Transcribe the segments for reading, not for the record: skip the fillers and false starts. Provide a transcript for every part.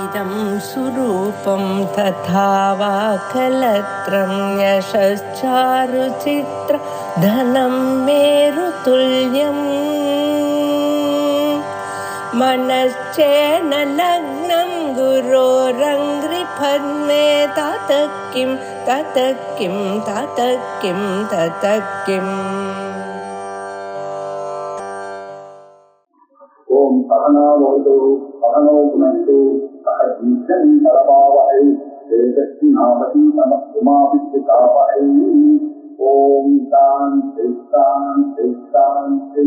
इदं सुरूपं तथा वा कलत्रं यशश्चारुचित्र धनं मेरुतुल्यम् मनश्चेन लग्नं गुरोरङ्घ्रिपद्मे ततः किं ततः किं ततः किं ततः किम् ओम सहनावतु सहनौ भुनक्तु सह वीर्यं करवावहै तेजस्विनावती तमस्तुमाविद्विषावहै ओम शांति शांति शांति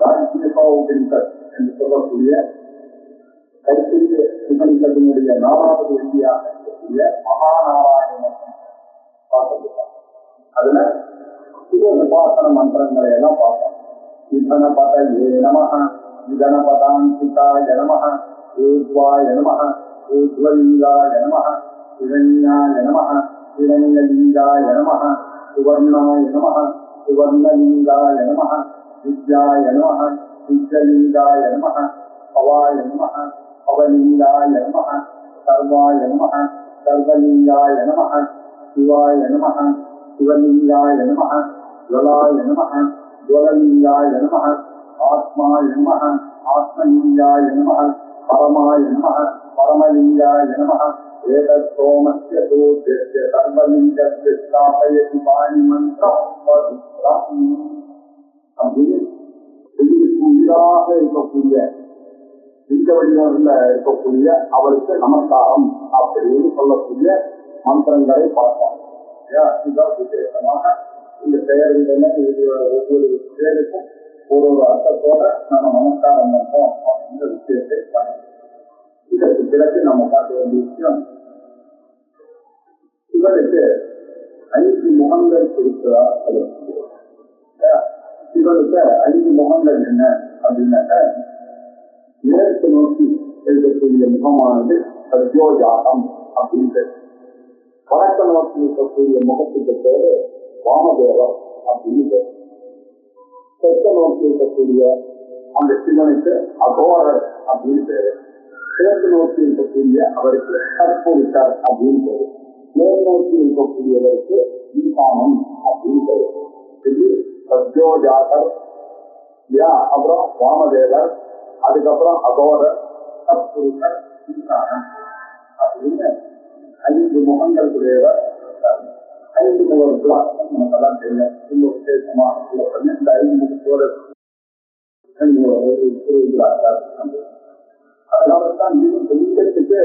காட்சி பௌர்ணமிகள் என்று சொல்லக்கூடிய கருத்திற்கு சிவனிகளுடைய 4வது வெள்ளியாக இருக்கக்கூடிய மகாநாராயணன் பார்த்துருக்கோம். அதுல சிவ உபாசன மந்திரங்களை எல்லாம் பார்த்தோம். விகனபதயே நமஹ விகனபதாந்திகாய நமஹ ஏத்வாய நமஹ ஏத்வலிங்காய நமஹ இரண்யாய நமஹ இரண்யலிங்காய நமஹ சுவர்ணாய நமஹ சுவர்ணலிங்காய நமஹ வித்யாய நமஹ வித்யலிங்காய நமஹ பவாய நமஹ பவலிங்காய நமஹ சர்வாய நமஹ சர்வலிங்காய நமஹ சிவாய நமஹ சிவலிங்காய நமஹ ஜலாய நமஹ ஜலலிங்காய நமஹ ஆத்மாய நமஹ ஆத்மலிங்காய நமஹ பரமாய நமஹ பரமலிங்காய நமஹ ஏதத் சோமஸ்ய தோத்யஸ்ய சர்வலிங்கஸ்ய ஸ்தாபயதி வாணி மந்திரம் அப்படின்னு உயிராக இருக்கக்கூடிய இந்த வழியில் இருக்கக்கூடிய அவருக்கு நமஸ்காரம் அப்படின்னு சொல்லக்கூடிய மந்திரங்களை பார்த்தோம். இதுதான் விசேஷமாக இந்த பெயர்கள் ஒவ்வொரு பேருக்கும் ஒரு அர்த்தத்தோட நம்ம நமஸ்காரம் பண்றோம் அப்படின்ற விஷயத்தை பண்ணணும். இதற்கு பிறகு நம்ம பார்க்க வேண்டிய விஷயம், இவருக்கு 5 முகங்கள் இருக்கிறதா சொல்லக்கூடிய இவருக்கு 5 முகங்கள் என்ன அப்படின்னாக்க, மேற்கு நோக்கி இருக்கக்கூடிய முகமானது சத்யோஜாதம் அப்படின்றது. வடக்க நோக்கி இருக்கக்கூடிய முகத்துக்கு பேரு வாமதேவர் அப்படின்னு பேர். தெற்க நோக்கி இருக்கக்கூடிய அந்த சிவனுக்கு அகோரர் அப்படின்னு பேரு. கிழக்கு நோக்கி இருக்கக்கூடிய அவருக்கு சத்புருஷர் அப்படின்னு பேரு. மேல் நோக்கி இருக்கக்கூடியவருக்கு ஈசானம் அப்படின்னு பேரு. இது சத்யோஜாதர், அப்புறம் வாமதேவர், அதுக்கப்புறம் அகோரர், சத்புருஷர், ஈசானம் அப்படின்னு 5 முகங்கள் உடையவர். 5 முகர்களாக நமக்கெல்லாம் தெரியும். ரொம்ப விசேஷமா இந்த 5 முகத்தோட அதனாலதான் இன்னும் வெளிச்சத்துக்கு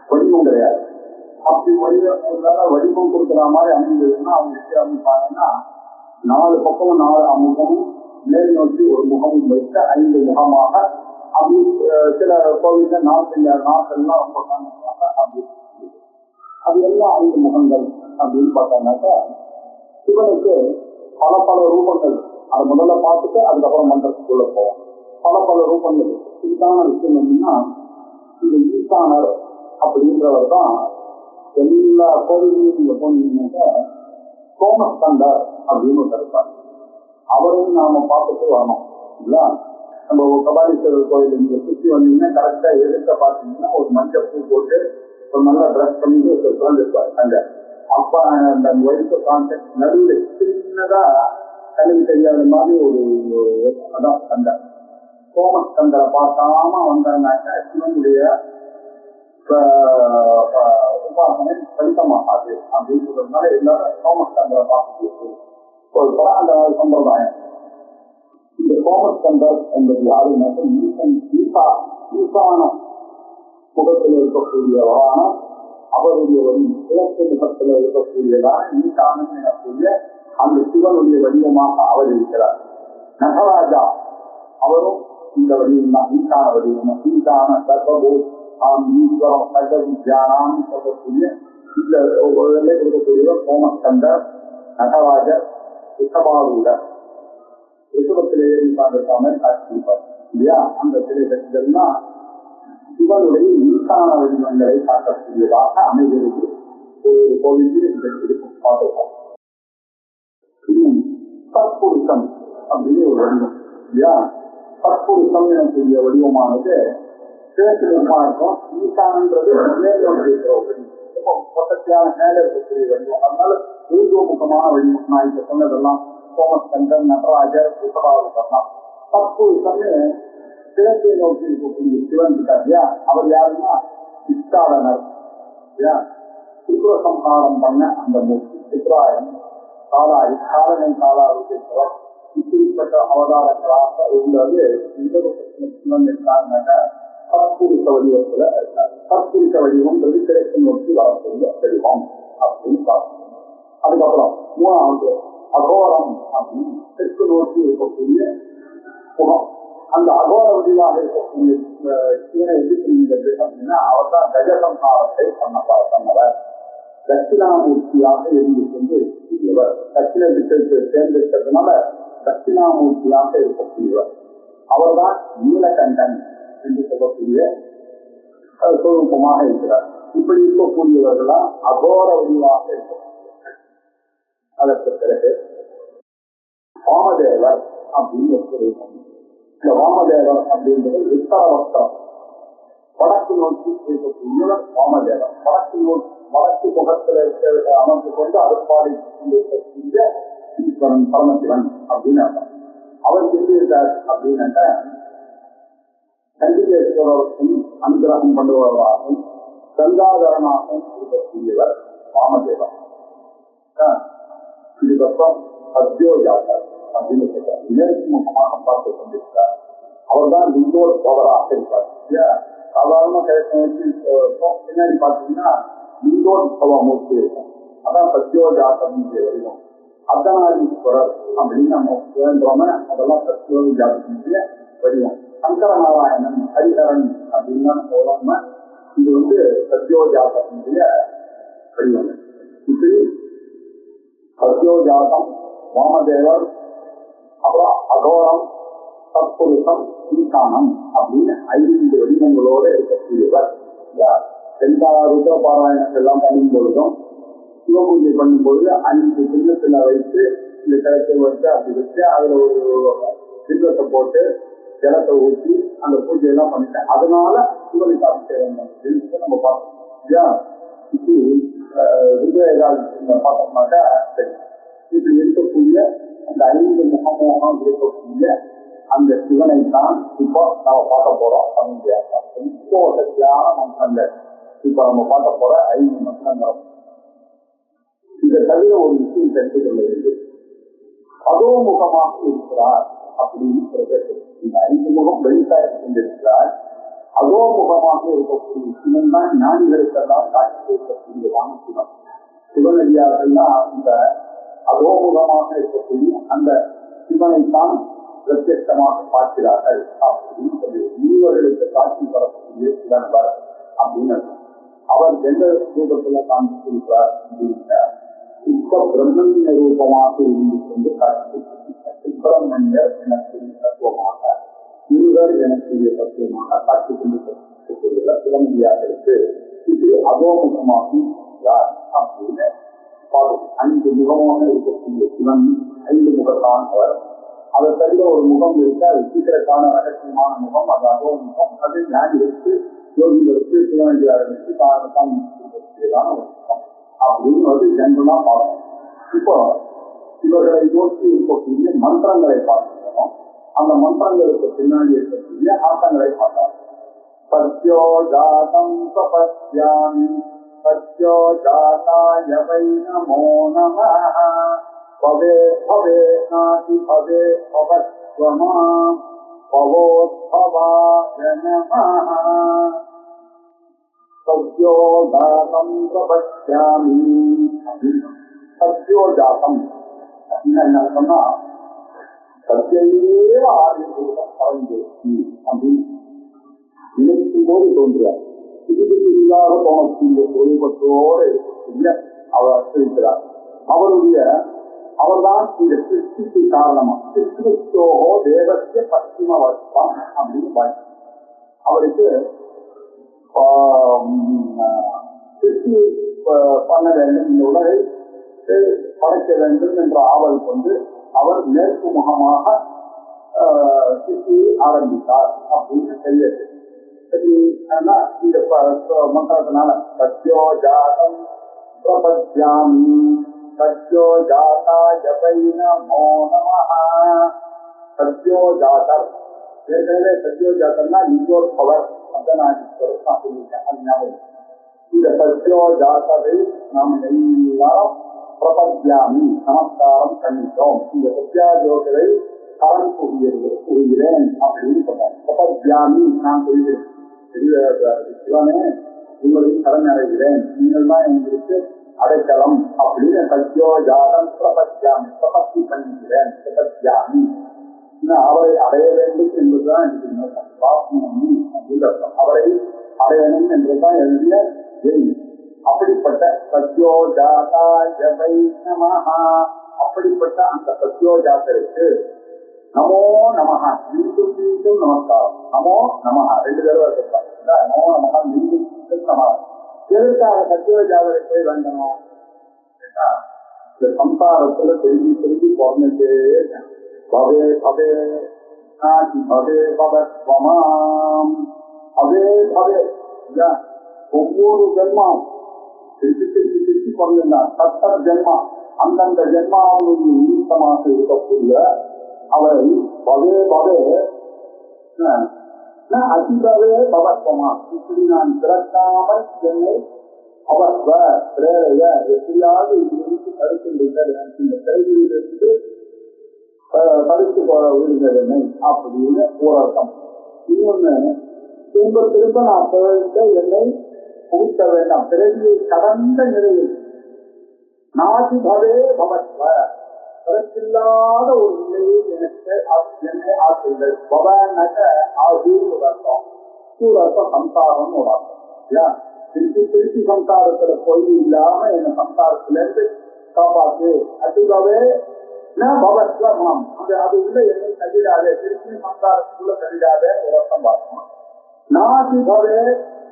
வடிவம் கிடையாது. அப்படி வடிவம் கொடுக்குற மாதிரி அமைந்ததுன்னா அவங்க எப்படி பார்த்தீங்கன்னா 4 பக்கமும் 4 முகமும் மேல் நோக்கி ஒரு முகமும் வைக்க 5 முகமாக அப்படி சில கோவில்ல நாட்கள்லாம் ரொம்ப அப்படி அது எல்லாம் 5 முகங்கள் அப்படின்னு பார்த்தாங்கன்னாக்கா, சிவனுக்கு பல ரூபங்கள். அதை முதல்ல பார்த்துட்டு அதுக்கப்புறம் மந்திரத்துக்குள்ள போவோம். பல ரூபங்கள். இதுக்கான விஷயம் என்னன்னா, இந்த ஈசானர் அப்படின்றவர் தான் எல்லா கோவிலையும் நீங்க போனீங்கன்னாக்கா சோமஸ்கந்தர் அப்படின்னு இருப்பார். அவரையும் நாம பார்த்துட்டு வரணும் இல்லையா? நம்ம கபாலீஸ்வரர் கோயில் நீங்க சுற்றி வந்தீங்கன்னா கரெக்டா எதிர்க்க பார்த்தீங்கன்னா ஒரு மஞ்சள் பூ போட்டு ஒரு நல்ல ட்ரெஸ் பண்ணி இருப்பார் அங்க. அப்ப அந்த வயசு கான்செப்ட் நடுவில் சின்னதா கல்வி தெரியாத மாதிரி ஒரு அதான் அந்த சோமஸ்கந்தரை பார்க்காம வந்தாங்கன்னாக்கா சிவனுடைய உபாசனை பலிதமாகாது அப்படின்னு சொல்றதுனால எல்லாரும் சோமஸ்கந்தரை பார்த்து அந்த சம்பிரதாயம். இந்த சோமஸ்கந்தர் என்பது யாருன்னாக்க ஈசான முகத்தில் இருக்கக்கூடியவரான அவருடைய கிழக்கு முகத்தில் இருக்கக்கூடியதான ஈசானம் எனக்கூடிய அந்த சிவனுடைய வடிவமாக அவர் இருக்கிறார். நகராஜா அவரும் இந்த வடிவம் தான், ஈசான வடிவம். ஈசான சர்வபோ ஈஸ்வரம் சர்வ வித்யானான்னு சொல்லக்கூடிய இந்த கொடுக்கக்கூடியவர் சோமஸ்கந்தர், நகராஜர், ரிஷபாரூடர். ரிஷபத்திலே உட்கார்ந்திருக்காம காட்சிப்பார் இல்லையா? அந்த சிலை கட்சிகள்னா சிவனுடைய ஈசான வடிவங்களை காட்டக்கூடியதாக அமைகிறது. ஒரு கோவிலில் இந்த பார்த்திருக்கோம். சத்புருஷன் அப்படின்னு ஒரு வடிவம் இல்லையா? தற்புருஷம் எனக்கூடிய வடிவமானது கிழக்கிழமா இருக்கும். ஈசானன்றது பொட்டத்தியான மேல இருக்கக்கூடிய வடிவம். அதனால ஊர்வமுகமான வடிவம். நான் இப்ப சொன்னதெல்லாம் சோமஸ்கந்தன், நடராஜர், புத்தராவுக்கெல்லாம் தற்புருஷம்னு கிழக்கை நோக்கி இருக்கக்கூடிய சிவன் இருக்காருயா. அவர் யாருன்னா இஷ்டாடனர். சித்ரசம்ஹாரம் பண்ண அந்த மூர்த்தி சித்ராயன் காலாயி காலனின் காலாவுக்கேற்றவர். இப்படிப்பட்ட அவதாரங்களாக இருந்தது இந்த சிவன் இருக்காருனாக்க தற்புருஷ வடிவத்துல இருக்கார். தற்புருஷ வடிவம்ன்றது கிழக்கு நோக்கி வரக்கூடிய வடிவம் அப்படின்னு பார்க்கணும். அதுக்கப்புறம் மூணாவது அகோரம் அப்படின்னு தெற்கு நோக்கி இருக்கக்கூடிய முகம். அந்த அகோர வடிவாக இருக்கக்கூடிய சிவனை எப்படி புரிகிறது அப்படின்னா அவர் தான் கஜசம்ஹாரத்தை பண்ணவர். தட்சிணாமூர்த்தியாக இருந்து கொண்டு இருக்கக்கூடியவர். தட்சிண திட்டத்தை தேர்ந்தெடுத்ததுனால தட்சிணாமூர்த்தியாக இருக்கக்கூடியவர். அவர்தான் நீலகண்டன் என்று சொல்லக்கூடிய சொரூபமாக இருக்கிறார். இப்படி இருக்கக்கூடியவர்களா அகோர வடிவாக இருக்கக்கூடியவர்கள். அதற்கு பிறகு வாமதேவர் அப்படின்னு ஒரு சொரூபம். இந்த வாமதேவர் அப்படின்றது உத்தரவஸ்திரம். வடக்கு நோக்கி இருக்கக்கூடியவர் வாமதேவர். வடக்கு முகத்தில் அமர்ந்து கொண்டு அறுப்பாடி இருக்கக்கூடிய ஈஸ்வரன் பரமசிவன் அப்படின்னு அர்த்தம். அவர் எப்படி இருக்கார் அப்படின்னாக்க கண்டிகேஸ்வரருக்கும் அனுகிரகம் பண்ணுபவராகவும் கங்காதரனாகவும் இருக்கக்கூடியவர் வாமதேவர். இதுக்கப்புறம் சத்யோஜாதர் அப்படின்னு சொல்றார். மேற்கு முகமாக பார்த்து கொண்டிருக்கார். அவர் தான் லிங்கோத்பவராக இருப்பார். சாதாரண பின்னாடி பார்த்தீங்கன்னா லிங்கோத்பவ மூர்த்தி இருக்கும். அதான் சத்யோஜாதம் வடிவம். அர்த்தநாரீஸ்வரர் அப்படின்னு நம்ம வேண்டோமே அதெல்லாம் சத்யோஜாதத்தினுடைய வடிவம். சங்கரநாராயணன் ஹரிஹரன் அப்படின்னு போடாம இது சத்யோஜாதத்தினுடைய வடிவம். இப்படி சத்யோஜாதம், வாமதேவர், அப்புறம் அகோரம், தற்புருஷம், ஈசானம் அப்படின்னு 5 வடிவங்களோடு இருக்கக்கூடியவர். எல்லா ருத்ரபாராயணங்கள் எல்லாம் பண்ணும் பொழுதும் சிவபூஜை பண்ணும்போது 5 சின்னத்துல வைத்து இந்த கிழக்கை வச்சு அப்படி வச்சு அதுல ஒரு சின்னத்தை போட்டு ஜலத்தை ஊற்றி அந்த பூஜையெல்லாம் பண்ணிட்டேன். அதனால சிவனுக்கு அபிஷேகம் நம்ம பார்த்தோம் இல்லையா. இப்படி பார்த்தோம்னாக்கா சரி, இப்படி இருக்கக்கூடிய அந்த 5 முகமோகம் இருக்கக்கூடிய அந்த சிவனை தான் இப்போ நம்ம பார்க்க போறோம். இப்போ சக்தியான மந்திரங்கள் இப்ப நம்ம பார்க்க போற 5 மந்திரங்கள். இதை தவிர ஒரு விஷயம் தெரிந்து கொள்ள வேண்டும். அதோ முகமாக இருக்கிறார் அப்படின்னு சொல்றது. இந்த 5 முகம் வெளிக்காக கொண்டிருக்கிறார். அதோ முகமாக இருக்கக்கூடிய சிவன் தான் ஞானிகளுக்கெல்லாம் காட்சி கொடுக்கக்கூடியதான சிவன். சிவனடியார்கள்லாம் இந்த அதோமுகமாக இருக்கக்கூடிய அந்த சிவனைத்தான் பிரத்யட்சமாக பார்க்கிறார்கள் அப்படின்னு சொல்லி முனிவர்களுக்கு காட்சி தரக்கூடிய சிவன்பர் அப்படின்னு அவர் எந்த ரூபத்துல காண்பித்திருக்கிறார் அப்படின்னா சுத்த பிரம்மண்ய ரூபமாக இருந்து கொண்டு காட்சி சுப்பிரமணியர் எனக்குரிய தத்துவமாக முனிவர் எனக்குரிய தத்துவமாக காட்சி கொண்டு சிவனடியார்களுக்கு இது அதோமுகமாக இருக்கிறார் அப்படின்னு 5 முகமாக இருக்கக்கூடிய சிவன் 5 முகத்தான் அவர். அதை தவிர ஒரு முகம் இருக்கு. அது சீக்கிரக்கான ரகசியமான முகம். அது அதோ முகம். அது ஞானிகளுக்கு, யோகிகளுக்கு, சிவனடியார்களுக்கு காரணத்தான் ஒரு முகம் அப்படின்னு ஜென்ரலா பார்க்கணும். இப்போ இவர்களை நோக்கி இருக்கக்கூடிய மந்திரங்களை பார்க்கணும். அந்த மந்திரங்களுக்கு பின்னாடி இருக்கக்கூடிய ஆட்டங்களை பார்க்கலாம். சத்யோ ஜாதம் தபஸ்யாமி சத்யோ ஜாதாய வை நமோ நமஹ பவே பவே நாதி பவே பவஸ்வமா பவோத்பவாய நமஹ சத்யோ ஜாதம் தபஸ்யாமி. சத்யோ ஜாதம் அப்படின்னு என்ன சொன்னா சத்தியே ஆதிபூதம் பரஞ்சிருச்சி அப்படின்னு நினைக்கும் போது தோன்றுவார். இதுக்கு இல்லாத தோணக்கூடிய ரூபத்தோடு இருக்கக்கூடிய அவர் இருக்கிறார். அவர்தான் இந்த சிருஷ்டிக்கு காரணமா. சிருஷ்டிச்சோகோ தேவசிய பশ্চিம வர்த்தம் அப்படின்னு பாய். அவருக்கு சிருஷ்டி பண்ண வேண்டும், இந்த உலகை படைக்க வேண்டும் என்ற ஆவல் கொண்டு அவர் மேற்கு முகமாக சக்திக்கு ஆரம்பித்தார் அப்படின்னு தெரியுது. இந்த மந்திரத்தினால சத்யோ ஜாதம் பிரபத்யாமி சத்யோ ஜாதா ஜபை நமோ நமஹ. சத்யோ ஜாதர் ஏற்கனவே சத்யோ ஜாதர்னா லிங்கோத்பவர் அர்த்தநாதீஸ்வரர் நான் சொல்லியிருக்கேன். இந்த சத்யோ ஜாதரை நாம் எல்லாரும் பிரபத்யாமி நமஸ்காரம் பண்ணிட்டோம். இந்த சத்யாஜோதரை கடன் புரிகிறேன் அப்படின்னு சொன்னார். பிரபத்யாமி நான் சொல்கிறேன், சிவனே உங்களின் கடன் அடைகிறேன், நீங்கள் தான் எங்களுக்கு அடைக்கலம் அப்படின்னு சத்யோ ஜாதம் பிரபத்யாமி பிரபத்தி பண்ணுகிறேன். பிரபத்யாமி அவரை அடைய வேண்டும் என்பதுதான் அவரை அடையணும் என்றுதான் எழுதிய எண். அப்படிப்பட்ட சத்யோ ஜாதா ஜபை நமஹா, அப்படிப்பட்ட அந்த சத்யோ ஜாதருக்கு நமோ நமஹா, மீண்டும் மீண்டும் நமஸ்காரம். நமோ நமஹா 2 தடவை இருக்காங்க. நமோ நமஹா மீண்டும் மீண்டும் நமஹா. எதற்காக சத்யோ ஜாதரை போய் வேண்டணும்? இந்த சம்சாரத்துல திரும்பி திரும்பி போர்ந்துட்டே பவே பவே நாதி பவே பவத்வமாம். பவே பவே ஒவ்வொரு ஜென்மாவும் திருப்பி திருப்பி திருப்பி கொண்டிருந்தார். சத்த ஜென்மா அந்தந்த ஜென்மாவுடைய நிமித்தமாக இருக்கக்கூடிய அவரை பவே பவே அதிபவே பவத்வமா, இப்படி நான் பிறக்காமல் என்னை அவஸ்வ பிரேரைய எப்படியாவது இங்கிருந்து தடுக்கின்றீர்கள், இந்த கேள்வியிலிருந்து தடுத்து விடுகிறேன் அப்படின்னு ஒரு அர்த்தம். இன்னொன்னு, திரும்ப திரும்ப நான் பிறந்த என்னை புகுத்த வேண்டாம், பிறவியை கடந்த நிலையில் நாதி பவே பவத்வ, பிறப்பில்லாத ஒரு நிலையில் எனக்கு என்னை ஆக்குங்கள். பவனக ஆகியும் ஒரு அர்த்தம், ஒரு அர்த்தம் சம்சாரம் ஒரு அர்த்தம். திருப்பி திருப்பி சம்சாரத்துல போய் இல்லாம என்ன சம்சாரத்துல இருந்து காப்பாத்து. அதிகவே பவத்வமாம், அது உள்ள என்னை தள்ளிடாதே, திருப்பி சம்சாரத்துக்குள்ள தள்ளிடாதே ஒரு அர்த்தம் பார்க்கணும். நாதி பவே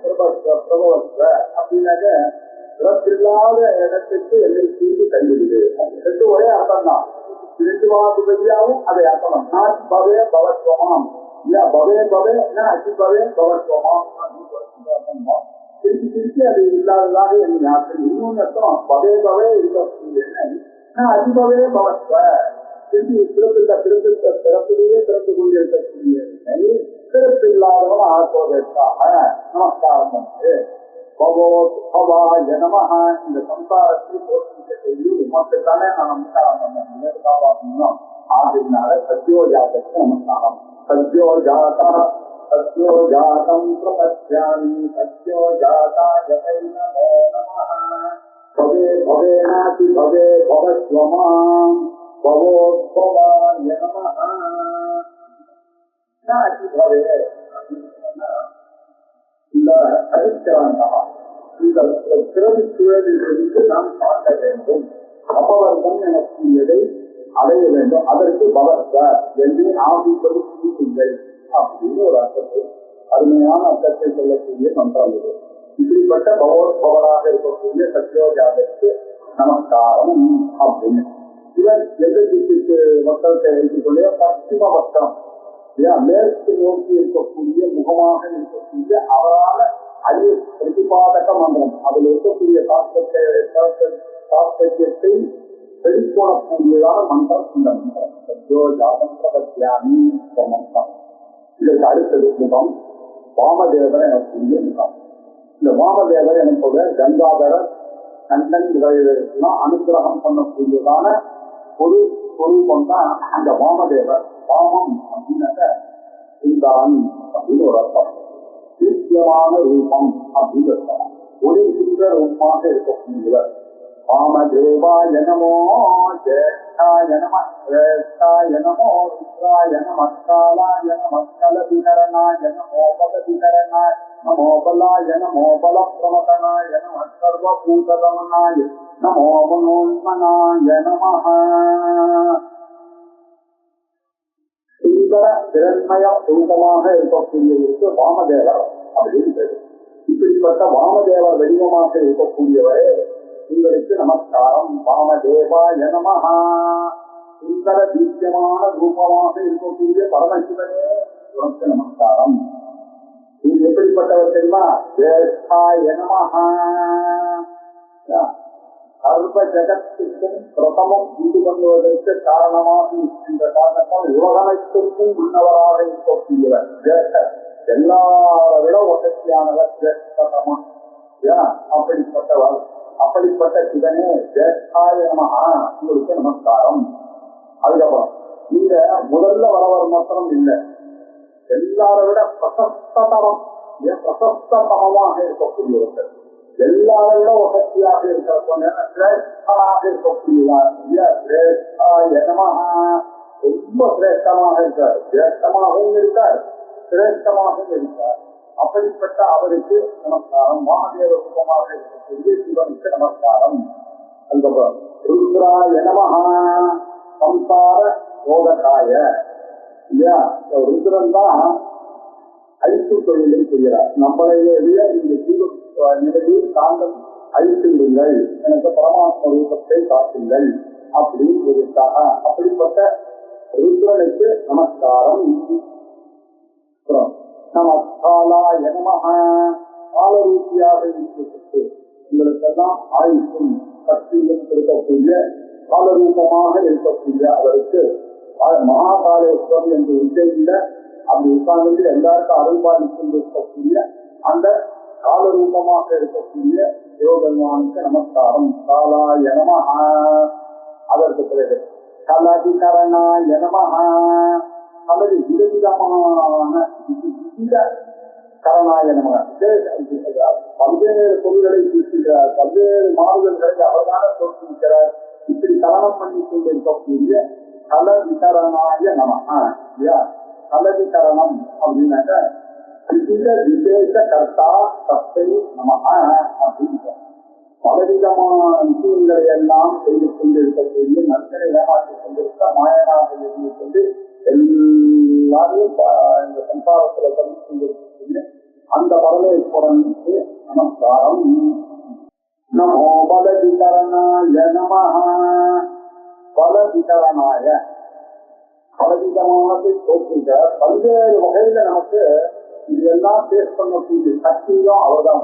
பிரபவத்வ அப்படின்னாக்க பிறப்பில்லாத இடத்துக்கு என்னை திருப்பி தள்ளிடுது. ரெண்டு ஒரே அர்த்தம் தான், 2 வாக்குபதியாகவும் அதை அர்த்தம். நாதி பவே பவத்வமாம், இல்ல பவே பவே அதிபவே பவத்வமாம், திருப்பி திருப்பி அது இல்லாததாக என்னை ஆற்றல். இன்னொன்று அர்த்தம் பவே பவே இருக்கக்கூடிய அதிபவே பவத்வ, திருப்பி பிறப்பிலேயே பிறந்து கொண்டிருக்கக்கூடிய பிறப்பு இல்லாதவன் ஆக்குவதற்காக நமஸ்காரம் பண்ணு. நமஹா, இந்த சம்சாரத்தில் தோற்றுவிக்கக்கூடிய உமக்குத்தானே நான் நமஸ்காரம் பண்ணேன், காப்பாற்றணும். ஆகினால சத்யோ ஜாதத்துக்கு நமஸ்காரம். சத்யோ ஜாதா சத்யோ ஜாதம் பிரபத்யாமி சத்யோ ஜாதா ஜபை நமோ நமஹ. பவே பவேனாதி பவே பவத்வமாம் பவோத்பவாய நமஹ. நாதி பவே இந்த அரிஷ்டாந்தா, இந்த பிறவி சூழலிலிருந்து நாம் காட்ட வேண்டும். அபவர்க்கம் எனக்கூடியதை அடைய வேண்டும். அதற்கு பவத்வ என்று ஆபிப்பது கூட்டுங்கள் அப்படின்னு ஒரு அர்த்தத்தை, அருமையான அர்த்தத்தை சொல்லக்கூடிய மந்திரம் இது. இப்படிப்பட்ட பவோத்பவராக இருக்கக்கூடிய சத்யோஜாதற்கு நமஸ்காரம் அப்படின்னு. இவர் எதிர்த்து மக்களுக்கு வைத்துக்கொண்டே பশ্চিம வஸ்திரம், மேற்கு நோக்கி இருக்கக்கூடிய முகமாக இருக்கக்கூடிய அவரால் அறிய பிரதிபாதக மந்திரம், அதில் இருக்கக்கூடிய தாத்பரியத்தை வெளிக்கொள்ளக்கூடியதான மந்திரம் இந்த மந்திரம். சத்யோஜாதம் பிரபத்யாமி மந்திரம். இதற்கு அடுத்தது முகம் வாமதேவர் எனக்கூடிய முகம். இந்த வாமதேவர் எனக்கூட கங்காதரர் கண்ணன் இவர்களுக்கெல்லாம் அனுகிரகம் பண்ணக்கூடியதான ஒரு சொரூபம் தான் இந்த வாமதேவர். வாமம் அப்படின்னாக்க சிந்தான் அப்படின்னு ஒரு அர்த்தம். தீர்த்தியமான ரூபம் அப்படின்னு அர்த்தம். ஒரு சிந்த ரூபமாக இருக்கக்கூடியவர். வாமதேவாய நமோ ஜேஷ்டாய நம ஸ்ரேஷ்டாய நமோ ருத்ராய நம காலாய நம கலவிகரணாய நமோ பலவிகரணாய நமோ பலாய நமோ பல பிரமதனாய நம சர்வபூதரமணாய நமோ மனோன்மனாய நமஹ. சுந்தர திறன்மய ரூபமாக இருக்கக்கூடியவருக்கு வாமதேவர் அப்படின்னு. இப்படிப்பட்ட வாமதேவர் வடிவமாக இருக்கக்கூடியவரே உங்களுக்கு நமஸ்காரம். வாமதேவாய நமஹ. சுந்தர தீர்க்கமான ரூபமாக இருக்கக்கூடிய பரமசிவனே உனக்கு நமஸ்காரம். இது எப்படிப்பட்டவர் தெரியுமா? ஜேஷ்டாய நமஹா. சர்வ ஜகத்துக்கும் பிரதமம் உண்டு பண்ணுவதற்கு காரணமாக இருக்கின்ற காரணத்தால் உலகனைத்திற்கும் முன்னவராக இருக்கக்கூடியவர் ஜேஷ்டர். எல்லாரை விட வசதியானவர் ஜேஷ்டமா. அப்படிப்பட்டவர். அப்படிப்பட்ட சிவனே ஜேஷ்டாய நமஹா உங்களுக்கு நமஸ்காரம். அதுக்கப்புறம் நீங்க முதல்ல வரவர் மாத்திரம் இல்லை, எல்லாரை விட பிரசஸ்தமாக இருக்கக்கூடியவர்கள், எல்லாரை விட வசதியாக இருக்கிறாக இருக்கக்கூடியவர் ரொம்ப சிரேஷ்டமாக இருக்கார். சிரேஷ்டமாகவும் இருக்கார், சிரேஷ்டமாகவும் இருக்கார். அப்படிப்பட்ட அவருக்கு நமஸ்காரம். வாமதேவ ரூபமாக இருக்கக்கூடிய சிவனுக்கு நமஸ்காரம். அதுக்கப்புறம் ருத்ராய நமஹா சம்சார ரோதகாய. இல்லையா? ருத்ரன் தான் அழித்து தொழிலை செய்கிறார். நம்மளையே இந்த ஜீவ நிலையில் தாங்கள் அழித்து விடுங்கள், எனக்கு பரமாத்ம ரூபத்தை காட்டுங்கள் அப்படின்னு சொல்லியிருக்காங்க. அப்படிப்பட்ட ருத்ரனுக்கு நமஸ்காரம். நமஸ்காலாய நமஹ காலரூபியாக இருக்கிறது. உங்களுக்கெல்லாம் ஆயுஷும் சக்தியும் இருக்கக்கூடிய காலரூபமாக இருக்கக்கூடிய அவருக்கு மகாகாலேஸ்வரம் என்று விஜயில அப்படி உட்கார்ந்து எல்லாருக்கும் அருள்பாலித்து இருக்கக்கூடிய அந்த காலரூபமாக இருக்கக்கூடிய சிவபெருமானுக்கு நமஸ்காரம். காலாய நமஹ. அதற்கு பிறகு கலதிகரணாய நமஹ. அல்லது விதவிதமான கரணாய நமஹ. பல்வேறு பொருள்களை தீர்க்கிறார், பல்வேறு மாறுதல்களை அவர்தான தோற்றுவிக்கிறார். இப்படி கரணம் பண்ணி கொண்டிருக்கக்கூடிய கலவிகரணாய நமஹ. கலவிகரணம் அப்படின்னாக்க விவித விசேஷ கர்த்தா சத்தை நமஹ அப்படின்னு பலவிதமான விஷயங்களை எல்லாம் செய்து கொண்டிருக்கக்கூடிய நற்களை ஏமாற்றிக் கொண்டிருக்க மாயனாக இருந்து கொண்டு எல்லாரையும் இந்த சம்சாரத்துல பண்ணி கொண்டிருக்கக்கூடிய அந்த பரமேஸ்வரனுக்கு நமஸ்காரம். நமோ பலவிகரணாய நமஹ. பலவிகரணாய பலவிதமானதை தோற்றுங்க பல்வேறு வகையில நமக்கு இதெல்லாம் பேஸ் பண்ணக்கூடிய சக்தியும் அவர்தான்.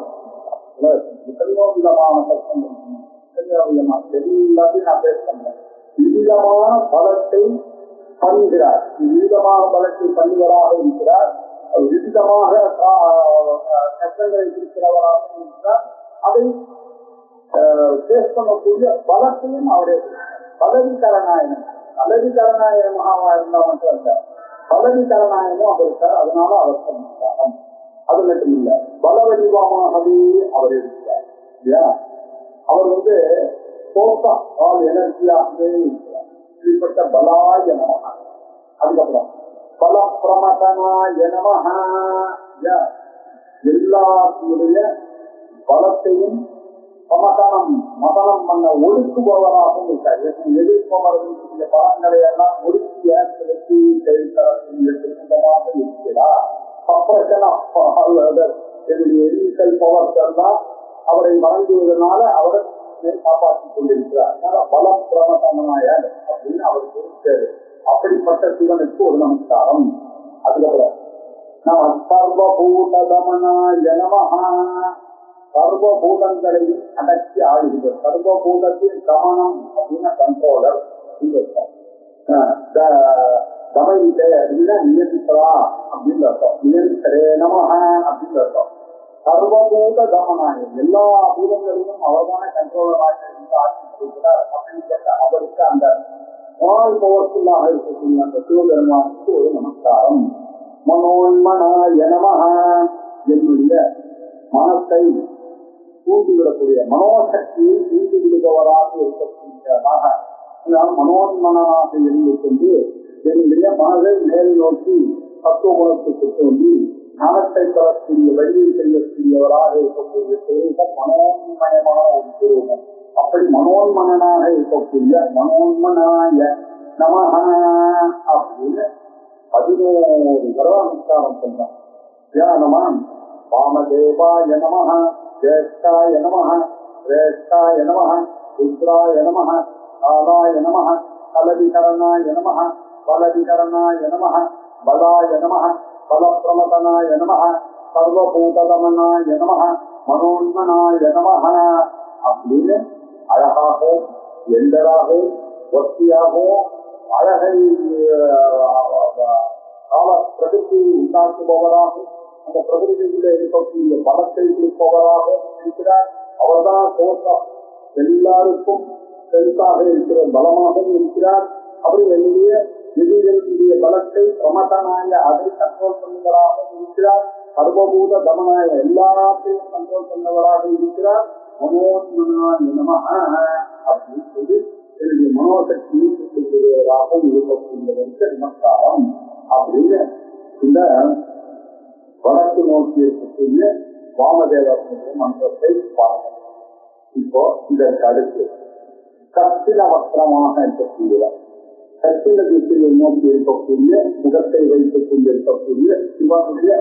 எத்தனையோ விதமான சத்தம் எல்லாத்தையும் நான் பேஸ் பண்ணேன். விதமான பலத்தை பண்ணுகிறார், விதமான பலத்தை பண்ணுவராக இருக்கிறார், விதமாக கஷ்டங்களை இருக்கிறவராக இருக்கிறார். அதை பேஸ் பண்ணக்கூடிய பலத்தையும் அவரே பலவிகரணாயனம். பலவிகரணாயனமாக இருந்தா மட்டும் இல்ல, பலவிகரணாயனும் அவர் இருக்கார். அதனால அவர் சமஸ்காரம். அது மட்டும் இல்ல, பலவடிவமாகவே அவர் இருக்கிறார். இல்லையா? அவர் எனர்ஜியாகவே இருக்கிறார். இப்படிப்பட்ட பலாய நமஹ. அதுக்கப்புறம் பல பிரமதனாய நமஹ. எல்லாத்துடைய பலத்தையும் மதனம் பண்ண ஒடுக்குபவராகவும் இருக்கார். எதிர்ப்பவர்களுடைய பலன்களை எல்லாம் ஒடுக்கிய திருத்தமாக இருக்கிறார். அவரை வழங்குவதனால அவரை காப்பாற்றிக் கொண்டிருக்கிறார். அதனால பல பிரமதனாய அப்படின்னு அவருக்கு இருக்கிறது. அப்படிப்பட்ட சிவனுக்கு ஒரு நமஸ்காரம். அதுக்கப்புறம் நம்ம சர்வபூதமனாய நமஹ. சர்வபூதங்களையும் அடக்கி ஆளுகிறது. சர்வபூதத்தின் கவனம் அப்படின்னா கண்ட்ரோலர். கவனிக்க அப்படின்னா நியந்திக்கிறா அப்படின்னு அர்த்தம். நியந்திரே நமஹ அப்படின்னு அர்த்தம். சர்வபூத கமனாயம், எல்லா பூதங்களையும் அவர்தான கண்ட்ரோலராக இருந்து ஆட்சி கொடுக்கிறார். அப்படிப்பட்ட அவருக்கு அந்த ஆல் பவர்ஃபுல்லாக இருக்கக்கூடிய அந்த சிவபெருமானுக்கு ஒரு நமஸ்காரம். மனோன்மனாய நமஹ. என்னுடைய மனத்தை தூண்டிவிடக்கூடிய மனோசக்தியை தூண்டிவிடுபவராக இருக்கக்கூடியதாக மனோன்மனாக இருந்து கொண்டு என்னுடைய மனதை மேல் நோக்கி தத்துவகுணத்துக்கு தோன்றி ஞானத்தை தரக்கூடிய வழியை செய்யக்கூடியவராக இருக்கக்கூடிய சுரூபம் மனோன்மயமான ஒரு சுரூபம். அப்படி மனோன்மனாக இருக்கக்கூடிய மனோன்மனாய நமஹ அப்படின்னு 11 தடவை நமஸ்காரம் பண்ணோம். தியானமான் வாமதேவாய நமஹ, ஜேஷ்டாய நமஹ, ஸ்ரேஷ்டாய நமஹ, ருத்ராய நமஹ, காலாய நமஹ, பலவிகரணாய நமஹ பலவிகரணாய நமஹ பலாய நமஹ பலப்பிரமதனாய நமஹ சர்வபூததமனாய நமஹ மனோன்மனாய நமஹ அப்படின்னு அழகாகவும் எண்டராகவும் ஒத்தியாகவும் அழகை கால பிரகிருதியை உண்டாக்குபவராகவும் அந்த பிரகிருதியிலே இருக்கக்கூடிய பலத்தை கொடுப்பவராகவும் இருக்கிறார். அவர்தான் தோற்றம் எல்லாருக்கும் செலுத்தாக இருக்கிற பலமாகவும் இருக்கிறார். அவர் என்னுடைய எதிரிகளுடைய பலத்தை பிரமதனாய அதை கண்ட்ரோல் பண்ணுவராகவும் இருக்கிறார். சர்வபூத தமனாய எல்லாத்தையும் கண்ட்ரோல் பண்ணவராக இருக்கிறார். மனோன்மனாய நமஹ அப்படின்னு சொல்லி என்னுடைய மனோசக்தியை கொடுக்கிறவராகவும் இருக்கக்கூடியவருக்கு நமஸ்காரம் அப்படின்னு இந்த வடக்கு நோக்கி இருக்கக்கூடிய வாமதேவனுடைய மந்திரத்தை பார்க்கணும். இப்போ இதற்கு அடுத்து கத்தில வஸ்திரமாக இருக்கக்கூடியவர் கத்தில திசையை நோக்கி இருக்கக்கூடிய முகத்தை வைத்துக் கொண்டிருக்கக்கூடிய சிவனுடைய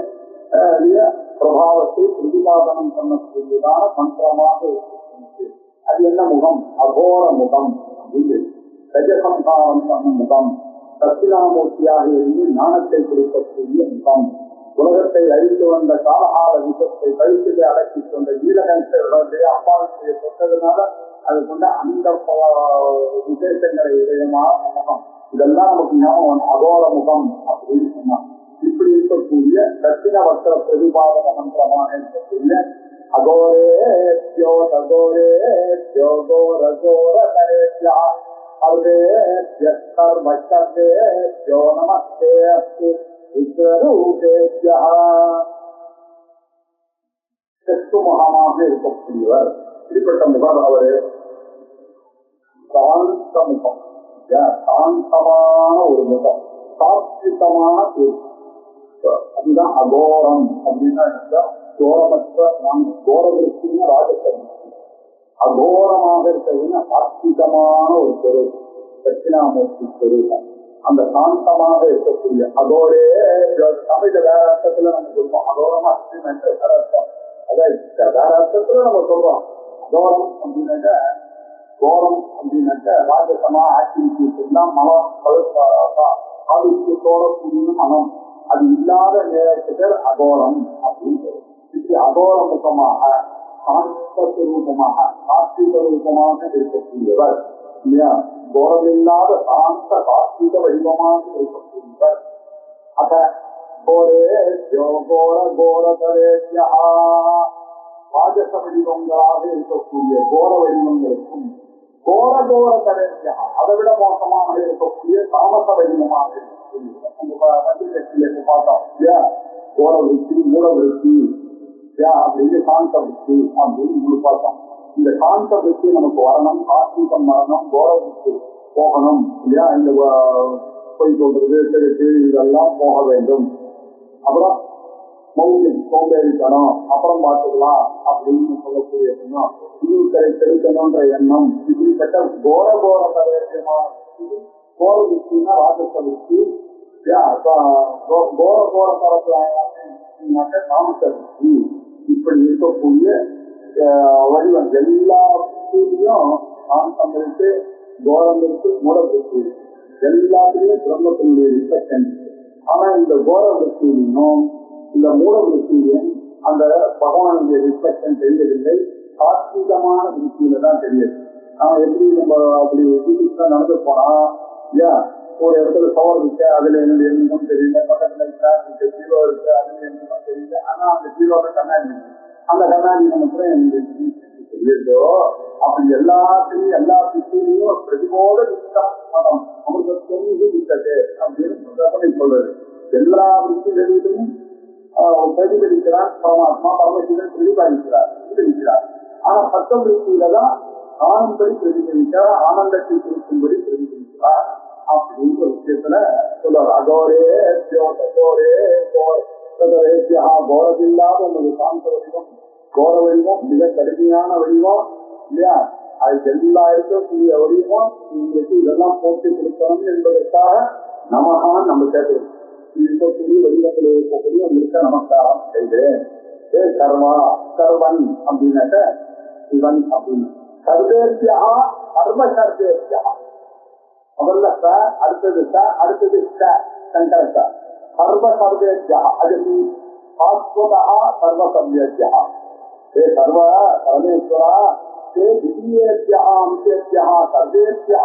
பிரபாவத்தை பிரதிபாதனம் பண்ணக்கூடியதான மந்திரமாக இருக்கக்கூடிய அது என்ன முகம்? அகோர முகம் அப்படின்னு ரஜசம்சாரம் பண்ணும் முகம். தட்சிணாமூர்த்தியாக இருந்து ஞானத்தை கொடுக்கக்கூடிய முகம். உலகத்தை அழித்து வந்த காலகால விஷத்தை கழுத்திலே அடக்கி கொண்ட நீலகண்டருடைய அப்பாவுடைய தொட்டதுனால அது கொண்ட அந்த விசேஷங்களை இதயமான முகம். இதெல்லாம் நமக்கு ஞாபகம் அகோர முகம் அப்படின்னு சொன்னான். இப்படி இருக்கக்கூடிய தட்சிண வஸ்திர பிரதிபாதன மந்திரமாக இருக்கக்கூடிய அகோரேத்யோ தகோரேத்யோ கோரகோர கரேத்யா சர்வேத்யோ நமஸ்தே அஸ்து விஸ்வரூபேத்யா செத்து முகமாக இருக்கக்கூடியவர். இப்படிப்பட்ட முகம் அவரு சாந்த முகம், சாந்தமான ஒரு முகம், சாத்விகமான அதுதான் அகோரம் அப்படின்னா கோரமற்ற கோரவிருத்தின்னு ராஜசம். அகோரமாக இருக்கிறதுன்னா சாத்விகமான ஒரு பொருள் தட்சிணாமூர்த்தி பொருள். அந்த சாந்தமாக இருக்கக்கூடிய அகோரே தமிழ வேற அர்த்தத்துல நம்ம சொல்றோம். அகோரமா வேற அர்த்தம் அதான் வேற அர்த்தத்துல நம்ம சொல்றோம். அகோரம் அப்படின்னாக்க கோரம் அப்படின்னாக்க ராஜசமா ஆக்டிவிட்டிஸ் எல்லாம் மனம் ஆதித்யத்தோட கூடிய மனம் அது இல்லாத நேரத்துக்கு அகோரம் அப்படின்னு சொல்றோம். இப்படி அகோர முகமாக சாந்தஸ்வரூபமாக சாத்விக ரூபமாக இருக்கக்கூடியவர் இல்லையா? கோரமில்லாத சாந்த சாத்விக வடிவமாக இருக்கக்கூடியவர். அத கோரே கோர கோரதரேத்யா ராஜச வடிவங்களாக இருக்கக்கூடிய கோர வடிவங்களுக்கும் கோர கோர தரேத்யா அதை விட மோசமாக இருக்கக்கூடிய தாமச வடிவமாக இருக்கக்கூடிய பார்த்தோம் இல்லையா? கோர விருத்தி மூல விருத்தி அப்படின்னு சாந்த விருத்தி அப்படின்னு பார்த்தோம். இந்த சாந்த விருத்தி நமக்கு வரணும், சாத்வீகம் வரணும், கோர விருத்தி போகணும் இல்லையா? இந்த பொய் சொல்றது திருட்டு இதெல்லாம் போக வேண்டும். அப்புறம் மௌலியம் சோம்பேறித்தனம் அப்புறம் பார்த்துக்கலாம் அப்படின்னு சொல்லக்கூடிய எண்ணம், இதுக்களை செலுத்தணும்ன்ற எண்ணம், இப்படிப்பட்ட கோர கோர தரேத்தியமான கோர விருத்தினா ராஜச விருத்தி, கோர கோர தரத்தினாக்க தாமச விருத்தி. இப்படி இருக்கக்கூடிய வடிவம் எல்லாத்தையும் சாந்தம் இருக்கு, கோரம் இருக்கு, மூலம் இருக்கு, எல்லாத்திலையும் பிரம்மத்தினுடைய ரிஃப்ளெக்ஷன். ஆனா இந்த கோர விருத்தியிலும் இந்த மூல விருத்தியிலும் அந்த பகவானுடைய ரிஃப்ளெக்ஷன் தெரியவில்லை. சாத்வீகமான விருத்தியில தான் தெரியுது. ஆனா எப்படி நம்ம அப்படி நடந்து போனா இல்லையா? ஒரு இடத்துல பவர் இருக்கு, அதுல என்னுடைய என்னன்னு தெரியல, பக்கத்துல கிளாஸ் இருக்கு, ஜீரோ இருக்கு, அதுல என்னன்னு தெரியல. ஆனா அந்த ஜீரோட கண்ணாடி இருக்கு, அந்த கண்ணாடி நமக்கு தெரியுதோ அப்படி எல்லாத்திலையும் எல்லா விஷயத்தையும் பிரதிபோத மதம் அமிர்தத்தொன்று விட்டது அப்படின்னு சொல்றது. எல்லா விஷயங்களிலும் பிரதிபலிக்கிறார் பரமாத்மா, பரமசிவன் பிரதிபலிக்கிறார். ஆனா சத்தம் விருத்தியில தான் ஆனந்தத்தை பிரதிபலிக்கிறார், ஆனந்தத்தை கொடுக்கும்படி பிரதிபலிக்கிறார் அப்படின்ற விஷயத்துல சொல்றார். அகோரே கோரமில்லாத ஒரு சாந்த வடிவம், கோர வடிவம், மிக கடுமையான வடிவம் இல்லையா? அதுக்கு எல்லா இருக்கக்கூடிய வடிவம் உங்களுக்கு இதெல்லாம் போட்டி கொடுக்கணும் என்பதற்காக நமகான் நம்ம சேர்க்கிறோம். இருக்கக்கூடிய வடிவத்தில் இருக்கக்கூடிய உங்களுக்கு நமஸ்காரம் செய்கிறேன். ஏ கர்வா கர்வன் அப்படின்னாக்க சிவன் அப்படின்னு. சர்வேத்யா கர்ம சர்வேத்யா முதல்ல ச, அடுத்தது ச, அடுத்தது ச, சங்கர ச. சர்வ சர்வேத்யா அஜி சாஸ்வதா சர்வ சர்வேத்யா. ஹே சர்வ பரமேஸ்வரா, ஹே திவ்யேத்யா அம்சேத்யா சர்வேத்யா,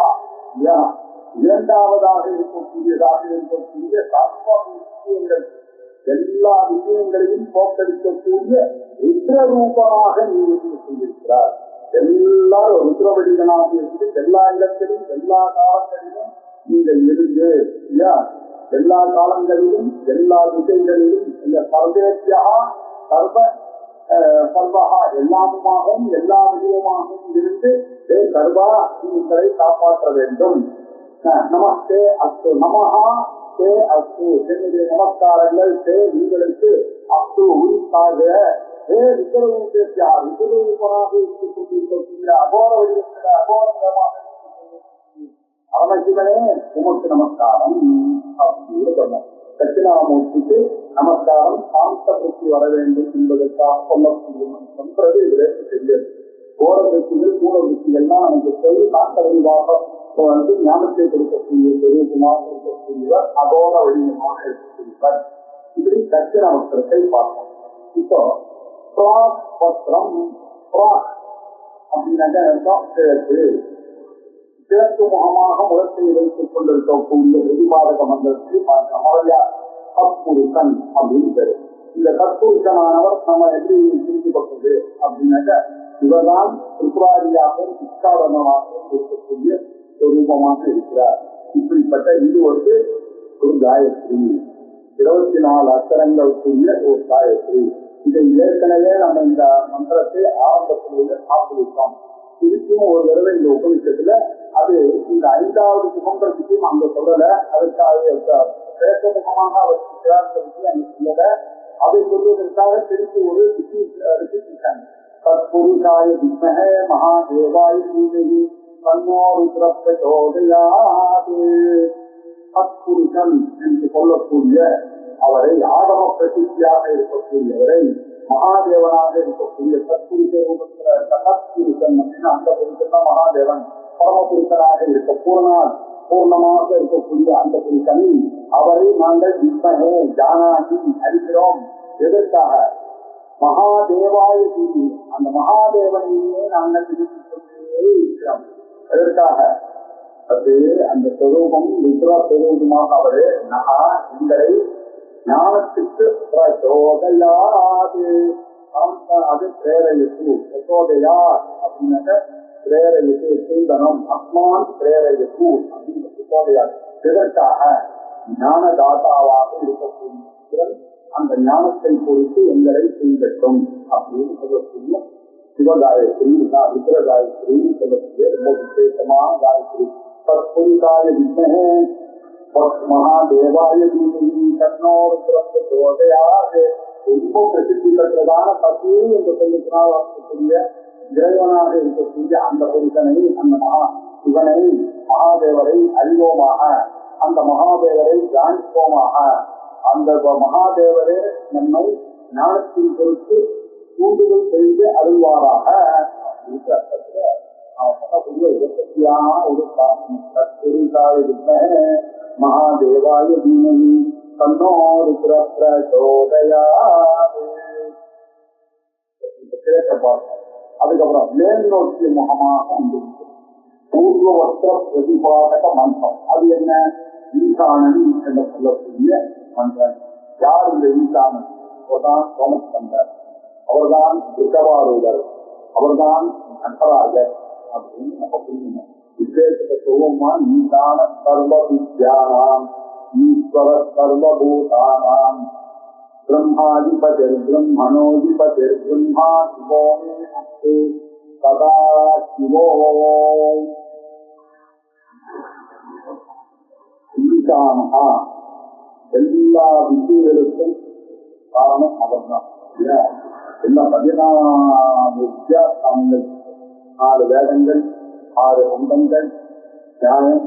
இரண்டாவதாக இருக்கக்கூடியதாக இருக்கக்கூடிய சர்வ விஷயங்கள், எல்லா விஷயங்களையும் போக்கடிக்கக்கூடிய ருத்ரரூபமாக நீங்க செய்திருக்கிறார். எல்லாரும் ருத்ரவடிகளாக இருந்து எல்லா இடத்திலும் எல்லா காலங்களிலும் நீங்கள் இருந்து எல்லா காலங்களிலும் எல்லா திசைகளிலும் இந்த சர்வேத்யா சர்வ சர்வகா எல்லாமுமாகவும் எல்லா விதமாகவும் இருந்து சர்வா உங்களை காப்பாற்ற வேண்டும். நமஸ்தே அஸ்து நமஹா தே அஸ்து, என்னுடைய நமஸ்காரங்கள் தே உங்களுக்கு அஸ்து உரித்தாக. விக்கிரூபேத்யா விக்கிரூபனாக இருந்துக் கொண்டிருக்கக்கூடிய அகோர வடிவத்தில் அகோரமாக பரமசிவனே உமக்கு நமஸ்காரம் அப்படின்னு சொன்னார். தட்சிணாமூர்த்திக்கு நமஸ்காரம் சாந்த புத்தி வர வேண்டும் என்பதற்காக சொல்லக்கூடிய சொல்றது இதற்கு தெரியாது. கோர விருத்திகள் கூட விருத்திகள்லாம் நமக்கு சொல்லி நாட்ட வழிவாக வந்து ஞானத்தை கொடுக்கக்கூடிய பெருகுமாக இருக்கக்கூடியவர், அகோர வடிவமாக இருக்கக்கூடியவர். இப்படி தட்சிணாமூர்த்தத்தை பார்ப்போம். இப்போ பத்திரம் அப்படின்னாக்க கிழக்கு முகமாக முகத்தை வைத்துக் கொண்டிருக்கக்கூடிய பிரதிபாதக மந்திரத்தை பார்க்க கற்புருஷன் அப்படின்னு பேரு. இந்த கற்புருஷனானவர் நம்ம எப்படி புரிந்துபட்டது அப்படின்னாக்க, இவர்தான் திருப்புராரியாக சிக்காரணமாக இருக்கக்கூடிய ரூபமாக இருக்கிறார். இப்படிப்பட்ட இது ஒரு காயத்ரி, 24 அக்ஷரங்களுக்குரிய ஒரு காயத்ரி. இதை ஏற்கனவே நம்ம இந்த மந்திரத்தை ஆரம்பத்திலேயே பார்த்துவிட்டோம். திருப்பியும் ஒரு தடவை இந்த உபநிஷத்துல அது இந்த 5வது முகன்றதுக்கும் அங்க சொல்லல, அதற்காக கிழக்கு முகமாக அவர் அங்க சொல்லல. அதை சொல்வதற்காக திருப்பி ஒரு ரிப்பீட்டாங்க. தற்புருஷாய வித்மஹே மகாதேவாய தீமஹி தன்னோ ருத்ர பிரச்சோதயாத். தற்புருஷன் என்று சொல்லக்கூடிய அவரை, ஆகம பிரசித்தியாக இருக்கக்கூடியவரை, மகாதேவனாக இருக்கக்கூடிய தற்புருஷ ரூபத்தில் தற்புருஷன் அப்படின்னா அந்த புருஷன் தான் மகாதேவன். பரமபுருஷனாக இருக்க பூர்ணமாக இருக்கக்கூடிய அந்த புருஷனை, அவரை நாங்கள் வித்மஹே ஜானாதி அறிகிறோம். எதற்காக? மகாதேவாய தீமஹி, அந்த மகாதேவனையே நாங்கள் இருக்கிறோம். எதற்காக? அது அந்த ஸ்வரூபம் ருத்ர ஸ்வரூபமாக அவரே நகா எங்களை ஞானத்துக்கு பிரச்சோதயாது, அது பிரேரயத்து. பிரச்சோதயா அப்படின்னாக்க பிரேரயத்து, சிந்தனம் அஸ்மான் பிரேரயத்து அப்படின்ற பிரச்சோதயா. இதற்காக ஞானதாதாவாக இருக்கக்கூடிய அந்த ஞானத்தை பொறுத்து எங்களை செய்யட்டும் அப்படின்னு சொல்லக்கூடிய சிவகாயத்ரி, ருத்ர காயத்ரி சொல்லக்கூடிய ரொம்ப விசேஷமான காயத்ரி. தற்புருஷாய வித்மஹே மகாதேவாய தீமஹி தன்னோ ருத்ர பிரச்சோதயாத். ரொம்ப பிரசித்தி பெற்றதான தப்பு என்று சொல்லினால் இருக்கக்கூடிய இறைவனாக இருக்கக்கூடிய அந்த புருஷனை, அந்த சிவனை, மகாதேவரை அறிவோமாக, அந்த மகாதேவரை தியானிப்போமாக. அந்த மகாதேவரே நம்மை ஞானத்தின் பொறுத்து தூண்டுதல் செய்து அருள்வாராக. அர்த்தத்துல அவன் சொல்லக்கூடிய உற்பத்தியான ஒரு தற்புருஷாய வித்மஹே மகாதேவாய தீமஹி தன்னோ ருத்ர பிரச்சோதயாத். அதுக்கப்புறம் மேல் நோக்கிய முகமாக வந்திருக்கு பூர்வ வஸ்திர பிரதிபாதக மந்திரம். அது என்ன? ஈசானன் என்று சொல்லக்கூடிய மந்திரம். யார் இந்த ஈசானன்? அவர்தான் சோமஸ்கந்தர், அவர்தான் ரிஷபாரூடர், அவர்தான் நடராஜர் அப்படின்னு நம்ம புரியணும். விசேஷ சோமன் ஈசான சர்வ வித்யானாம் ஈஸ்வர சர்வபூதானாம் பிரம்மாதிபதிர் பிரம்மணோதிபதிர் பிரம்மா சிவோ மே அஸ்து சதா சிவோ. ஈசானஹா, எல்லா வித்தியர்களுக்கும் காரணம் அவர்தான். எல்லாம் 14 வித்தியாசங்கள், 4 வேதங்கள், 6 அந்தங்கள், நியாயம்,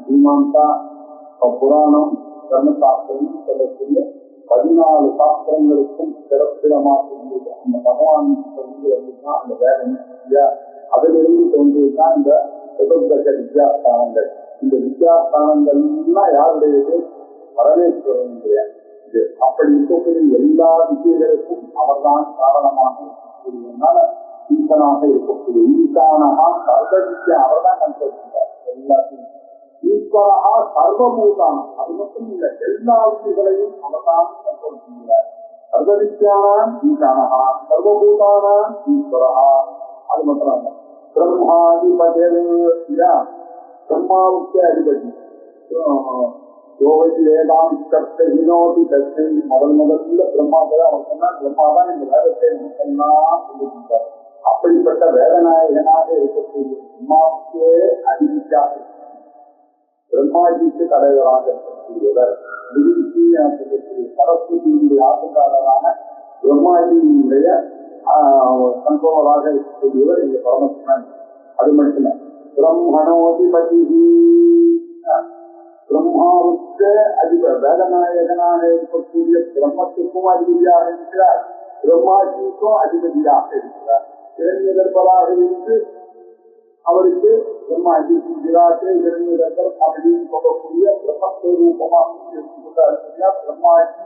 மீமாம்சா, புராணம், தர்மசாஸ்திரம் சொல்லக்கூடிய 14 சாஸ்திரங்களுக்கும் சிறப்பிடமாக இருந்தது அந்த பகவான் தோன்றியதுதான் அந்த வேதம். அதிலிருந்து தோன்றியதுதான் இந்த வித்யாஸ்தானங்கள். இந்த வித்யாஸ்தானங்கள் எல்லாம் யாருடையது? பரமேஸ்வரனுடைய. இது அப்படி இருக்கக்கூடிய எல்லா வித்தியர்களுக்கும் அவர்தான் காரணமாக இருக்கக்கூடியதுனால ஈசனாக இருக்கக்கூடிய ஈசானகா சர்வவித்யா அவர்தான் கண்டுபிடிக்கிறார் எல்லாத்தையும். ஈஸ்வரா சர்வபூதானம், அது மட்டும் இல்லை, எல்லா வித்தியர்களையும் அவர்தான் கண்டுபிடிக்கிறார். சர்வவித்யானாம் ஈசானகா சர்வபூதானாம் ஈஸ்வரா. அது மட்டும் அல்ல, பிரம்மாதிபதியா, பிரம்மாவுக்கு அதிபதி. முதல்ல பிரம்மாவை அவர் சொன்னார், பிரம்மாதான் இந்த வேதத்தை எல்லாம் சொல்லியிருந்தார். அப்படிப்பட்ட வேதநாயகனாக இருக்கக்கூடிய பிரம்மாவுக்கே அதிபதியாக பிரம்மாஜிக்கு தலைவராக இருக்கக்கூடியவர் சரஸ்வதியுடைய ஆசைக்காரரான பிரம்மாஜியினுடைய கண்ட்ரோலராக இருக்கக்கூடியவர் இந்த பரமசிவன். அது மட்டும் பிரம்மணோதிபதி, பிரம்மாவுக்கு அதிபர் வேதநாயகனாக இருக்கக்கூடிய பிரம்மத்துக்கும் அதிபதியாக இருக்கிறார், பிரம்மாஜிக்கும் அதிபதியாக இருக்கிறார். இரண்யகர்பராக இருந்து அவருக்கு பிரம்மாஜி விராட்டு இரண்யகர்பர் அப்படின்னு சொல்லக்கூடிய பிரம்மஸ்வரூபமாக இருக்கக்கூடிய பிரம்மாஜி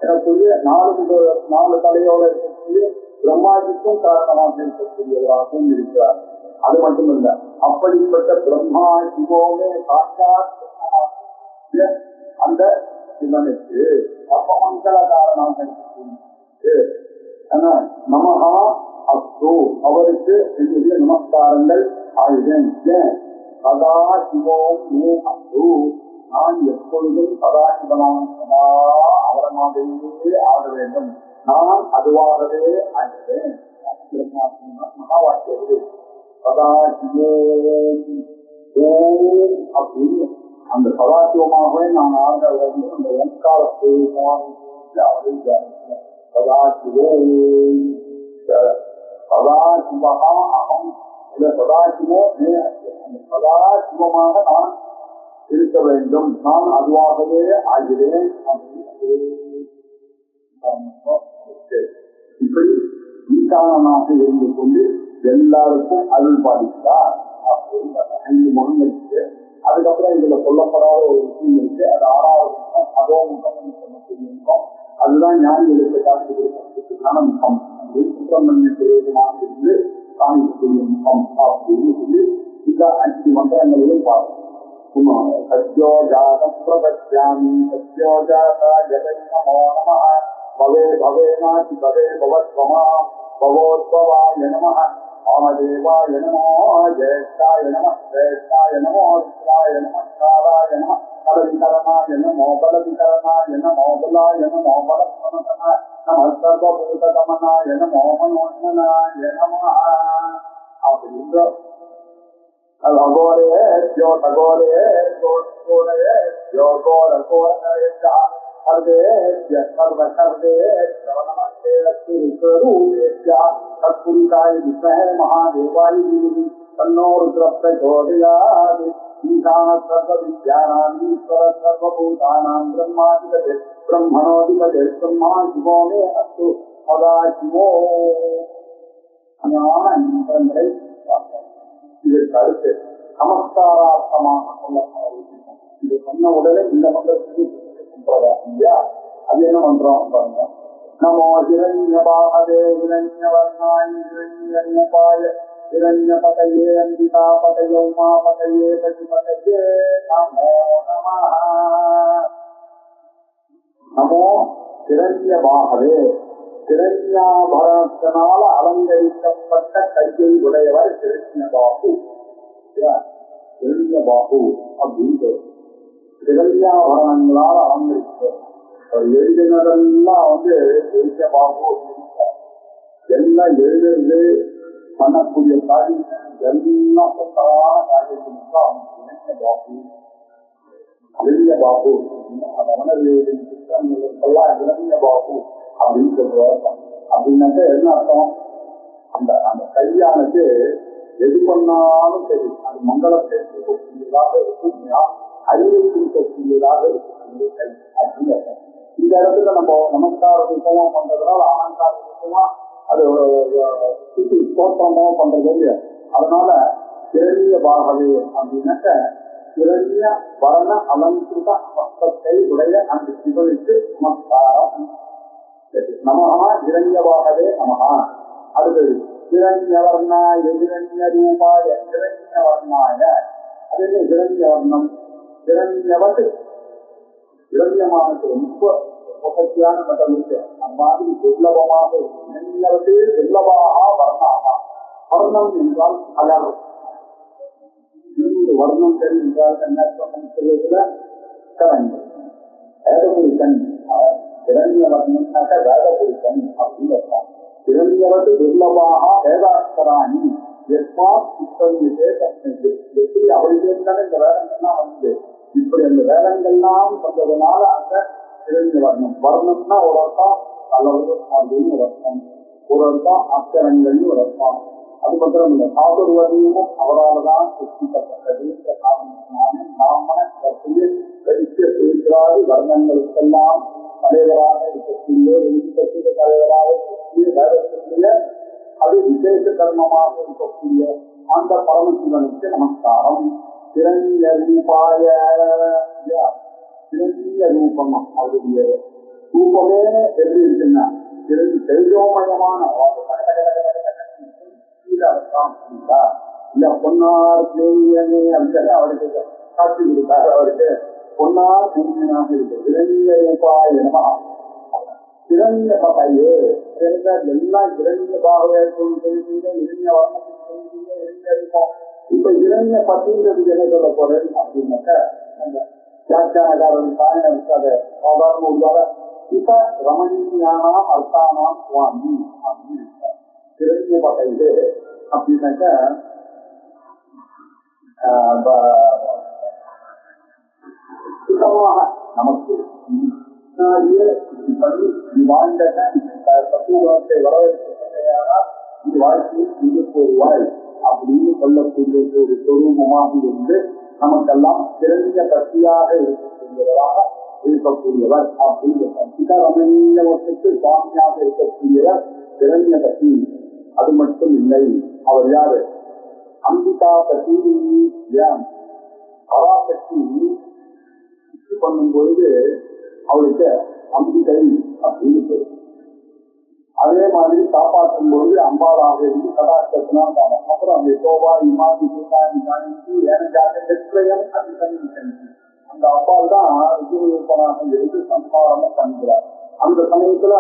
எனக்கூடிய 4 தலையோட இருக்கக்கூடிய பிரம்மாஜிக்கும் காரணமாக இருக்கக்கூடியவராகவும் இருக்கிறார். அது மட்டுமல்ல, அப்படிப்பட்ட பிரம்மா சிவோமே சாட்சாத் அந்த சிவனுக்கு அப்பமங்கல காரணமாக இருக்கக்கூடிய நமஹா அஸ்து அவருக்கு என்னுடைய நமஸ்காரங்கள் ஆயுதன். சதா சிவோம் மே அஸ்து, நான் எப்பொழுதும் சதாசிவனான சதா அவரமாகவே ஆட வேண்டும், நான் அதுவாகவே ஆகிறேன். மகாவாக்கியது சதாசிவோம் ஓம் அப்படின்னு அந்த சதாசிவமாகவே நான் ஆட வேண்டும். அந்த ஓங்கார சதாசிவோம் சதாசிவகா அகம் இல்ல சதாசிவோ அந்த சதாசிவமாக நான் இருக்க வேண்டும், நான் அதுவாகவே ஆகிறேன். இப்படி ஈசானனாக இருந்து கொண்டு எல்லாருக்கும் அருள் பாதிக்கிறார் அப்படின்னு 5 முகங்கள் இருக்கு. அதுக்கப்புறம் இதுல சொல்லப்படாத ஒரு விஷயம் இருக்கு, அது 6வது முகம் அதோமுகம் சொல்லக்கூடிய முகம். அதுதான் ஞானிகளுக்கு காட்சி கொடுக்கிறதுக்கான முகம். சுப்பிரமணியமாக இருந்து காமிக்கக்கூடிய முகம் அப்படின்னு சொல்லி இந்த 5 மந்திரங்களையும் பார்க்கணும். சத்யோ ஜாத பிரபத்யாமி சத்யோ ஜாதா ஜெகை நமோ நமः பவே பவேனாதி பவே பவத்வமா பவோத்பவாய நமः வாமதேவாய நமோ ஜேஷ்டாய நமः ஸ்ரேஷ்டாய நமோ ருத்ராய நமः காலாய நமः பலவிகரணாய நமோ பலவிகரணாய நமோ பலாய நமோ பலத்வனதன நமः சர்வபூதகமனாய நமோ மனோன்மனாய நமः அப்படின்ற அகோரே ஜோ தகோரே கோரே ஜோ கோர கோரேஜா ஹர்தே சர்வ ஹர்தே நமஸ்தே லக்ஷ்மீஸ்வரூபேஜா தத்புருஷாய வித்மஹே மகாதேவாய தீமஹி தன்னோ ருத்ரः பிரச்சோதயாத். ஈசான சர்வ வித்யானாம் ஈஸ்வர சர்வபூதானாம் பிரம்மாதிபதே பிரம்மணோதிபதே பிரம்மா சிவோ மே அஸ்து சதாசிவோ. மந்திரங்களை இதற்கு அடுத்து நமஸ்காரார்த்தமாக சொல்லப்படும். இது சொன்ன உடனே இந்த மந்திரத்துக்கு இல்லையா, அது என்ன மந்திரம் பாருங்க. நமோ ஹிரண்யபாஹவே ஹிரண்யவர்ணாய ஹிரண்யபாய ஹிரண்யபதயே அம்பிகாபதயே உமாபதயே பசுபதயே நமோ நமः. நமோ ஹிரண்யபாஹவே, ஹிரண்யாபரணத்தினால அலங்கரிக்கப்பட்ட கையை உடையவர் ஹிரண்யபாஹு. ஹிரண்யபாஹு அப்படின்னு ஹிரண்யாபரணங்களால் அலங்கரிக்கிறார். எழுதினதெல்லாம் ஹிரண்யபாஹு எல்லாம் எழுதுறது பண்ணக்கூடிய காரியம் எல்லாம் சொத்தான காரியத்திற்கு அவன் ஹிரண்யபாஹு ஹிரண்யபாஹு ஹிரண்யபாஹு அப்படின்னு சொல்றாரு. அப்படின்னாக்க என்ன அர்த்தம்? அந்த அந்த கையானது எது பண்ணாலும் சரி அது மங்களத்தை இருக்கக்கூடியதாக இருக்கும், அறிவை கொடுக்கக்கூடியதாக இருக்கக்கூடிய கை அப்படின்னு அர்த்தம். இந்த இடத்துல நம்ம நமஸ்கார ரூபமா பண்றதுனால அலங்கார ரூபமா அது தோற்றமோ பண்றது இல்லையா. அதனால பெரிய பாகவே அப்படின்னாக்க இரண்ய வர்ண அலங்கிருத வஸ்திரத்தை உடைய அந்த சிவனுக்கு நமஸ்காரம். நமஹா இரண்யவாகவே நமஹா. அடுத்தது இரண்யவர்ணாய இரண்ய ரூபாய இரண்யவர்ணாய. அது என்ன இரண்யவர்ணம்? இரண்யவது இரண்யமானது ரொம்ப வசதியான மதம் இருக்கு. அந்த மாதிரி துர்லபமாக இரண்யவது துர்லபாக வர்ணாக. வர்ணம் என்றால் கலர். வர்ணம் என்றால் என்ன சொல்வதில் கலந்து வேதபுரிசன். இரண்ய வர்ணம்னாக்க வேதபுரிசன் அப்படின்னு அர்த்தம். இரண்யவது துர்லபாக வேதாஸ்கராணி எஸ்மாத் புத்தகத்தை எப்படி அவளுக்கு இருந்தாலும் இந்த வேதங்கள்லாம் வந்து இப்படி அந்த வேதங்கள்லாம் சொன்னதுனால அந்த இரண்ய வர்ணம். வர்ணம்னா ஒரு அர்த்தம் கலவு அப்படின்னு ஒரு அர்த்தம், ஒரு அர்த்தம் அக்கரங்கள்னு ஒரு அர்த்தம். அது மாத்திரம் இல்லை, சாதுர்வதியமும் அவரால் தான் சிருஷ்டிக்கப்பட்டது. நாம வர்ணங்களுக்கெல்லாம் தலைவராக இருக்கக்கூடிய தலைவராக இருக்கக்கூடிய வேதத்திலே அது விசேஷ கர்மமாக இருக்கக்கூடிய அந்த பரமசிவனுக்கு நமஸ்காரம். இரண்ய ரூபாய. இரண்ய ரூபம் அவருடைய ரூபமே எப்படி இருக்குன்னா தேஜோமயமான இல்ல பொன்னார் தேவியனே அப்படின்னு அவருக்கு காட்சி கொடுத்தார். அவருக்கு பொன்னார் தேவியனாக இருக்கு. இரண்ய ரூபாய நம. இரண்ய பகையே எல்லாம் இரண்ய பாகவே சொல்லிட்டீங்க, இரண்ய வர்ணத்துக்கு இரண்ய ரூபம். இப்ப இரண்ய பத்திங்கிறது என்ன சொல்ல போறேன் அப்படின்னாக்க அந்த வியாக்கியானகாரன் சாயன இருக்காத சாதாரண உள்ளார இப்ப ரமணீயானாம் அர்த்தானாம் சுவாமி அப்படின்னு இருக்கார். இரண்ய பகையே அப்படின்னாக்க சுத்தமாக நமக்கு வாழ்ந்த தத்துவத்தை வரவேற்கிறாரா இது வாழ்க்கையில் இது போவாய் அப்படின்னு சொல்லக்கூடிய ஒரு சொரூபமாக இருந்து நமக்கெல்லாம் சிறந்த சக்தியாக இருக்கக்கூடியவராக இருக்கக்கூடியவர் அப்படின்னு ரமணீயத்துக்கு சுவாமியாக இருக்கக்கூடியவர் சிறந்த சக்தி. அது மட்டும் இல்லை, அவர் யாரு? அம்பிகா சக்தி. பராசக்தி பண்ணும் பொழுது அவளுக்கு அம்பிகை அப்படின்னு பேரு. அதே மாதிரி காப்பாற்றும் பொழுது அம்பாளாக இருந்து கதாட்சத்தினால் அப்புறம் அந்த சோபா இமாதி அந்த அம்பாள் தான் விஜயப்பனாக இருந்து சம்சாரமும் பண்ணுகிறார். அந்த சமயத்துல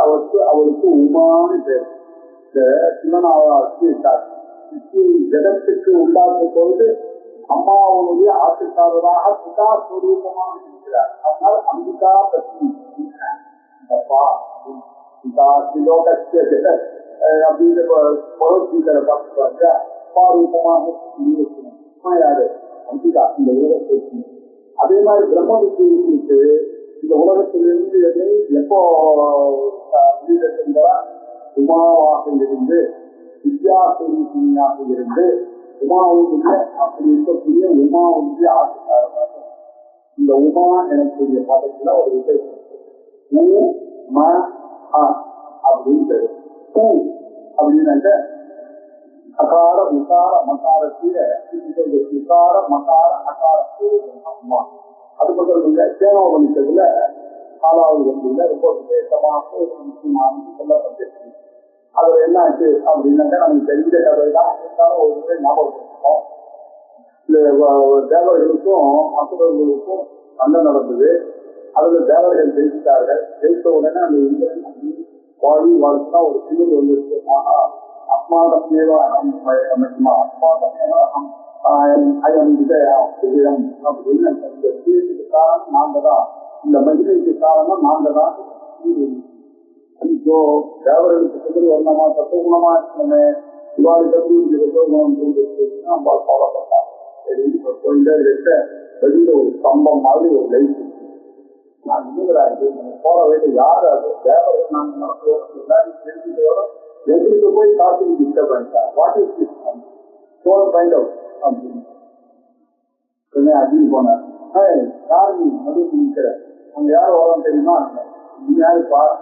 அவருக்கு உமான்னு பேர். ஜெகத்துக்கு உண்டாக்கும் பொழுது அம்மாவுடைய ஆட்டுக்காரராக பிதா ஸ்வரூபமாக இருக்கிறார். அதனால் அம்பிகா பத்தி அப்படின்னு பகவத்கீதை பார்த்துப்பாங்க. அப்பாரூபமாக யாரு? அம்பிகா இந்த உலகத்திற்கு. அதே மாதிரி பிரம்ம வித்தியர்களுக்கு இந்த உலகத்திலிருந்து எப்போ உமாவாக இருந்து வித்யாசூரியாக இருந்து உமாவுடைய அப்படி இருக்கக்கூடிய உமாவுடைய ஆட்டுக்காரராக இந்த உமா எனக்கூடிய பதத்துல ஒரு விசேஷம் அப்படின்னு அப்படின்னாக்க அகார உகார மகாரத்தில உகார மகார அகாரத்தில் அம்மா. அது மட்டும் இல்ல சேனோபனிஷத்துல 4வது வந்தியில ரொம்ப விசேஷமாக ஒரு முக்கியமானது சொல்லப்பட்டிருக்கு. அதுல என்ன ஆச்சு அப்படின்னாக்கா நமக்கு தெரிஞ்ச கதை தான் இருந்தாலும் ஒரு முறை ஞாபகப்படுத்துவோம். தேவர்களுக்கும் அசுரர்களுக்கும் சண்டை நடந்தது. அதுல தேவர்கள் ஜெயித்தார்கள். ஜெயித்த உடனே அந்த இந்திரன் வாழி வாழ்க்கை ஒரு சிறு வந்துருக்கு. அஸ்மாதமேவ அஸ்மாதமேவம் அப்படின்னு இந்த தீர்வுக்கு காரணம் நாங்க தான், இந்த மகிழ்ச்சிக்கு காரணம் நாங்க தான். இப்போ தேவர்களுக்கு சிறு வர்ணமா தத்துவகுணமா இருக்கணுமே இவாளுக்கு எப்படி இந்த ரசோகுணம் நம்ம பாடப்பட்டாங்க. போயிட்டே இருக்க வெளியில ஒரு ஸ்தம்பம் மாதிரி ஒரு லைட் நான் இன்னுங்கிறாரு போற வேண்டிய யாரு அது தேவர்கள் நாங்கள் நடத்துவோம் எல்லாரும் தெரிஞ்சுக்கிறோம். எங்களுக்கு போய் காசு டிஸ்டர்ப் பண்ணிட்டாங்க. What is this soul find out அப்படின்னு அதிகம் போனார். யாரு நீ மது நிற்கிற அவங்க யாரும் வரோம் தெரியுமா? நீ யாரு பாரு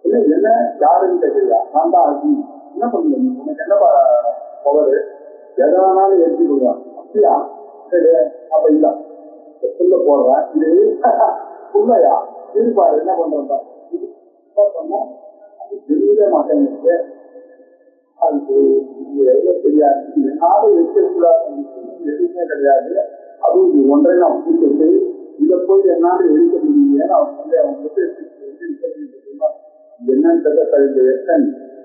இல்லை என்ன யாருன்னு தெரியல. நான் தான் அதி என்ன பண்ணுங்க உனக்கு என்ன பவர் எதனாலும் எடுத்து கொடுங்க. அப்படியா சரி அப்ப இல்ல புல்ல போடுறேன் இது புள்ளையா இருப்பாரு என்ன பண்றா சொன்னா அது தெரியவே மாட்டேங்குது அதுக்கு எவ்வளவு தெரியாது என்னாலும் இருக்கக்கூடாது எதுவுமே கிடையாது அதுவும் ஒன்றை நான் பூச்சிட்டு இதை போய் என்னால எடுக்க முடியலையேன்னு அவன் வந்து அவங்களுக்கு என்னன்னு தெரியல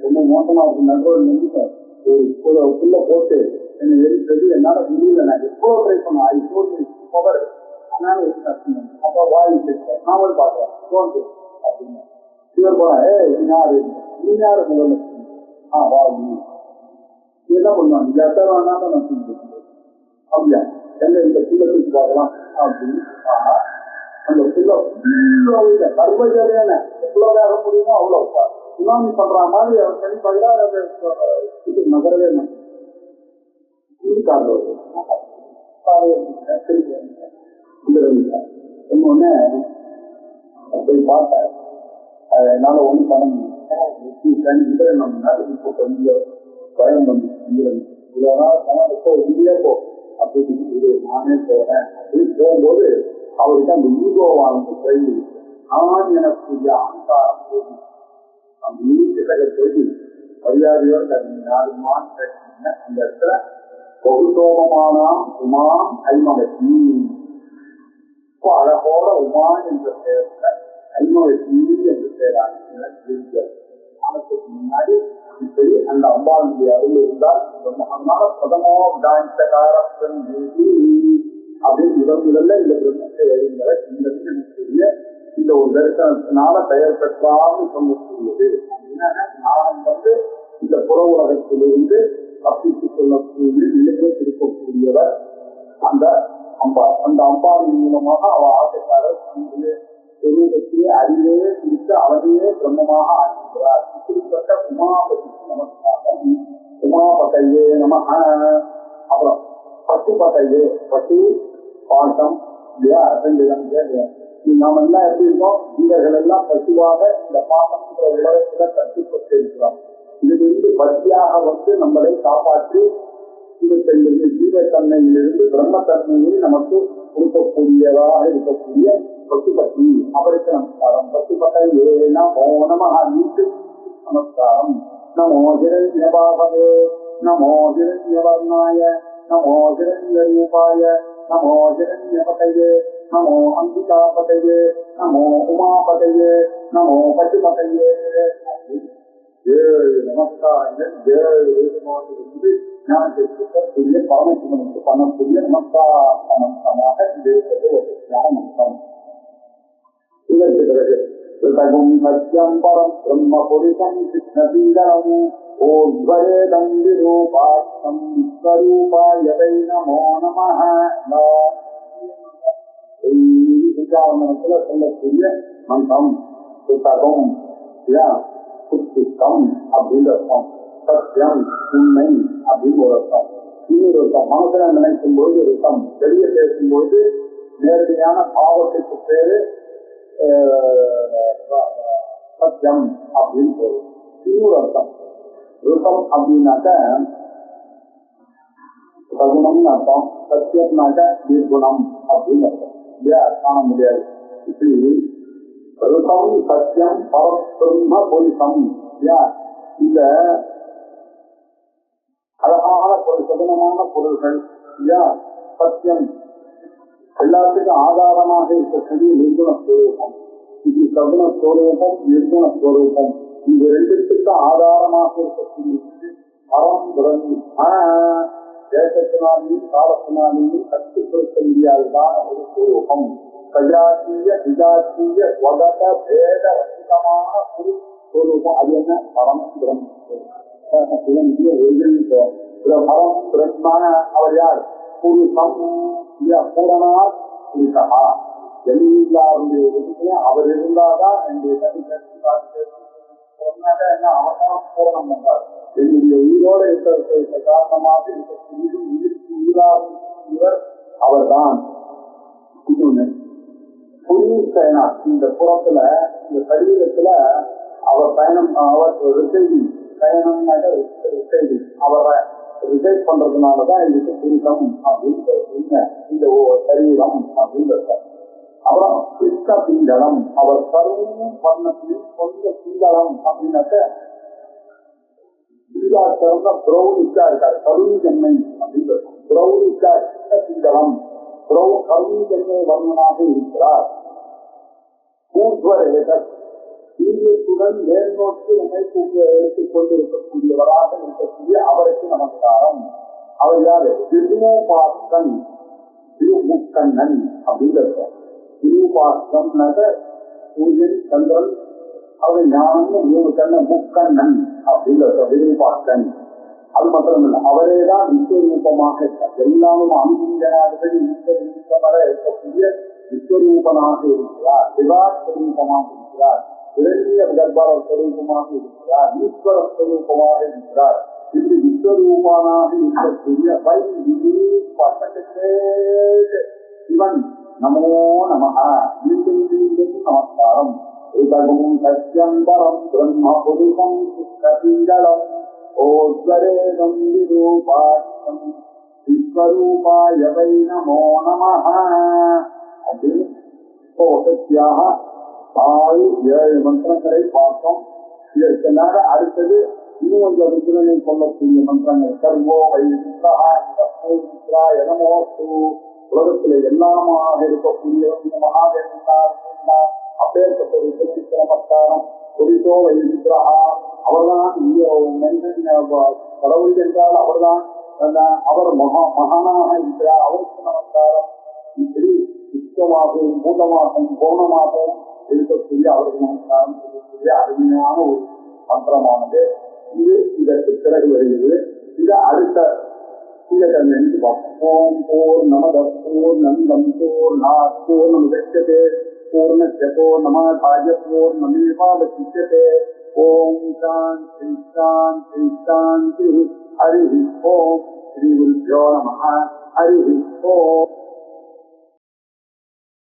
ரொம்ப மோசமா இருக்கு நண்பர்கள் நிமிஷம் ஒரு புல்ல போட்டு என்னை எரிக்கிறது என்னால முடியல நான் எவ்வளவு ட்ரை பண்ணேன் ஐ டோல் பவர் அதனால அப்ப வாய் நாவல் பாக்குறேன் தோன்று அப்படின்னு இவர் போறேன் நீ யாரு முதல்ல வா என்ன பண்ணுவாங்க இந்த அட்டை வேணாலும் நான் செஞ்சுருக்கேன் அப்படியா என்ன இந்த புல்லத்துக்கு பார்க்கலாம் அப்படின்னு அந்த புல்ல கர்ப்பஜரியான எவ்வளவு ஆக முடியுமோ அவ்வளவு சுனாமி பண்ற மாதிரி அவர் பண்ணி பார்த்தா நகரவே இன்னொன்னு போய் பார்த்தேன் என்னால ஒண்ணும் பண்ண முடியும் நம்ம நாட்டுக்கு இப்போ கொஞ்சம் பயம் வந்து இந்தியா போ அப்படின்னு நானே போறேன் அப்படின்னு போகும்போது அவருக்கு அந்த ஈகோவானது குறைந்து நான் எனக்கு அகங்காரம் போது அந்த ஈகிரக சொல்லி மரியாதையோடு யாருமான்னு அந்த இடத்துல பகுசோமமானாம் உமாம் ஐமகத்தி அழகோட உமா என்ற பெயர்ல ஐமகத்தி என்ற பெயராக முன்னாடி இப்படி அந்த அம்பாளுடைய அருள் இருந்தால் அதனால பிரதமோ விடாந்தகாரப்பன் அப்படின்னு முதல்ல இந்த பிரம்மத்தை எழுந்தவ இந்த இந்த ஒரு தரிசனத்தினால பெயர் பெற்றான்னு சொல்லக்கூடியது அப்படின்னா நான் வந்து இந்த புற உலகத்திலிருந்து தப்பித்துக் கொள்ளக்கூடிய நிலையை இருக்கக்கூடியவர் அந்த அம்பாள் அந்த அம்பாளின் மூலமாக அவ ஆசைக்காரர் ரூபத்திலே அறிவே குறித்து அவரையே பிரம்மமாக ஆக்குகிறார் இப்படிப்பட்ட உமாபதிக்கு நமஸ்காரம் உமாபதையே நம அப்புறம் பசுபதையே பசு பாட்டம் இல்லையா ரெண்டு நாம எல்லாம் எப்படி இருக்கோம் வீரர்கள் எல்லாம் பசுவாக இந்த பாட்டம்ன்ற உலகத்துல கட்டுப்பட்டு இருக்கிறோம் இதிலிருந்து பசியாக வந்து நம்மளை காப்பாற்றி ஜீவத்தன்மையிலிருந்து பிரம்மத்தன்மையை நமக்கு கொடுக்கக்கூடியதாக இருக்கக்கூடிய பசுபதி அவருக்கு நமஸ்காரம் பசுபதையே நமோ நம மீண்டும் நமஸ்காரம் நமோ ஹிரண்யபாகவே நமோ ஹிரண்யவர்ணாய நமோ ஹிரண்யரூபாய நமோ ஹிரண்யபதையே நமோ அம்பிகாபதையே நமோ உமாபதையே நமோ பசுபதையே ஏழு நமஸ்காரங்கள் ஏழு வேதமானது ஞானத்திற்குரிய பரமசிவனுக்கு பண்ணக்கூடிய நமஸ்காரமாக இது ஒரு ஞானம் இதற்கு பிறகு ரிதகும் சத்யம் பரம் பிரம்ம புரிசம் கிருஷ்ணபீடம் ஓத்வரேதம் விரூபாத்மம் விஸ்வரூபாயதை நமோ நமஹ விசாரணத்துல சொல்லக்கூடிய மந்திரம் ரிதகம் புத்திகம் அப்படின்னு அர்த்தம் சத்தியம் உண்மை அப்படின்னு ஒரு அர்த்தம் இன்னொரு அர்த்தம் மனசுல நினைக்கும் பொழுது ரிதம் வெளியே பேசும்பொழுது நேரடியான பாவத்துக்கு பேரு சத்தியம் அப்படின்னு சொல்லுது இன்னொரு அர்த்தம் ரிதம் அப்படின்னாக்க சகுணம்னு அர்த்தம் சத்தியம்னாக்க நிர்குணம் அப்படின்னு அர்த்தம் இல்லையா காண முடியாது இப்படி ரிதம் சத்தியம் பரபிரம்ம புரிசம் இல்லையா இந்த அழகான பொருள் சகுனமான பொருள்கள் இல்லையா சத்தியம் எல்லாத்துக்கும் ஆதாரமாக இருக்கக்கூடிய நிர்குணஸ்வரூபம் இது சகுணஸ்வரூபம் நிர்குணஸ்வரூபம் இந்த ரெண்டுத்துக்கு ஆதாரமாக இருக்கக்கூடிய பரம் பிரம்ம தேசத்தினாலேயும் காலத்தினாலேயும் கட்டுப்படுத்த முடியாததான ஒரு ஸ்வரூபம் கஜாத்திய விஜாத்திய ஸ்வகத பேத ரசிகமான ஒரு ஸ்வரூபம் அது என்ன பரம் பரம் பிரம்ம அவர் யார் புருஷம் பூரணா புருஷா எல்லாருடைய இடத்துலயும் அவர் இருந்தாதான் என்னுடைய என்ன அவசரம் பூரணம் என்றார் என்னுடைய உயிரோடு இருக்கிற காரணமாக இருக்கக்கூடிய இவர் அவர்தான் புரிசேனா இந்த புறத்துல இந்த சரீரத்துல அவர் பயணம் அவர் ரிசைவி பயணம்னாக்க ரிசைவி அவரை ரிசைட் பண்றதுனாலதான் இதுக்கு புரிதம் அப்படின்னு இந்த சரீரம் அப்படின்னு. அப்புறம் கிருஷ்ண பிங்களம், அவர் கருவும் வர்ணத்தையும் கொஞ்சம் பிங்களம் அப்படின்னாக்க பிரௌனிக்கா இருக்காரு, கருவி ஜன்மை அப்படின்னு பிரௌனிக்கா கிருஷ்ண பிங்களம், கருவி ஜன்மை வர்ணனாக இருக்கிறார். சீரியத்துடன் மேல்நோக்கி இணைப்பு எடுத்துக் கொண்டிருக்கக்கூடியவராக இருக்கக்கூடிய அவருக்கு நமஸ்காரம். அவர் யாரு? திருமூபாஸ்கன், திருமுக்கண்ணன் அப்படின்னு. திருபாஸ்கம்னாக சூரியன் சந்திரன் அவர் ஞானம் 3 கண்ணன், முக்கண்ணன் அப்படின்னு திருபாஸ்கன். அது மாத்திரம் இல்லை, அவரேதான் விஸ்வரூபமாக இருக்கார். எல்லாரும் அனுபவனாதிபதி விஸ்வரூபமாக இருக்கக்கூடிய விஸ்வரூபனாக இருக்கிறார், விராட் ஸ்வரூபமாக இருக்கிறார், இரண்டிய கர்ப்ப ஸ்வரூபமாக இருக்கிறார், ஈஸ்வர ஸ்வரூபமாக இருக்கிறார். இப்படி விஸ்வரூபனாக இருக்கக்கூடிய சிவன் நமோ நமஹ. மீண்டும் மீண்டும் நமஸ்காரம். ஏதகும் சத்யம்பரம் பிரம்ம புருஷம் சுத்தபிங்களம் ஓஸ்வரேகம் விரூபாட்சம் விஸ்வரூபாய வை நமோ நமஹ அப்படின்னு சத்தியாக 7 மந்திரங்களை பார்த்தோம். இதற்கு மேல அடுத்தது இன்னும் கொஞ்சம் விருதுகளை கொள்ளக்கூடிய மந்திரங்கள். சர்வோ வைத்ரா எனமோஸ்து. உலகத்திலே எல்லாமாக இருக்கக்கூடிய மகாதேவனார் அப்பேற்பட்ட நமஸ்காரம். குறித்தோ வைத்ரா, அவர்தான் கடவுள் என்றால் அவர்தான், அவர் மகானாக இருக்கிறார், அவருக்கு நமஸ்காரம். இப்படி சுத்தமாகவும் பூதமாகவும் பூர்ணமாகவும் இருக்கக்கூடிய அவருக்கு நமஸ்காரம் செய்யக்கூடிய அருமையான ஒரு மந்திரமானது இது. இதற்கு பிறகு வருகிறது. இதை அடுத்த என்று பார்ப்போம். ஓம் பூர்ணமத பூர்ணமிதம் பூர்ணாத் பூர்ணமுதச்யதே பூர்ணஸ்ய பூர்ணமாதாய பூர்ணமேவாவசிஷ்யதே. ஓம் சாந்தி சாந்தி சாந்தி. ஹரி ஓம். ஸ்ரீ குருभ्यो நமः. ஹரி ஓம்.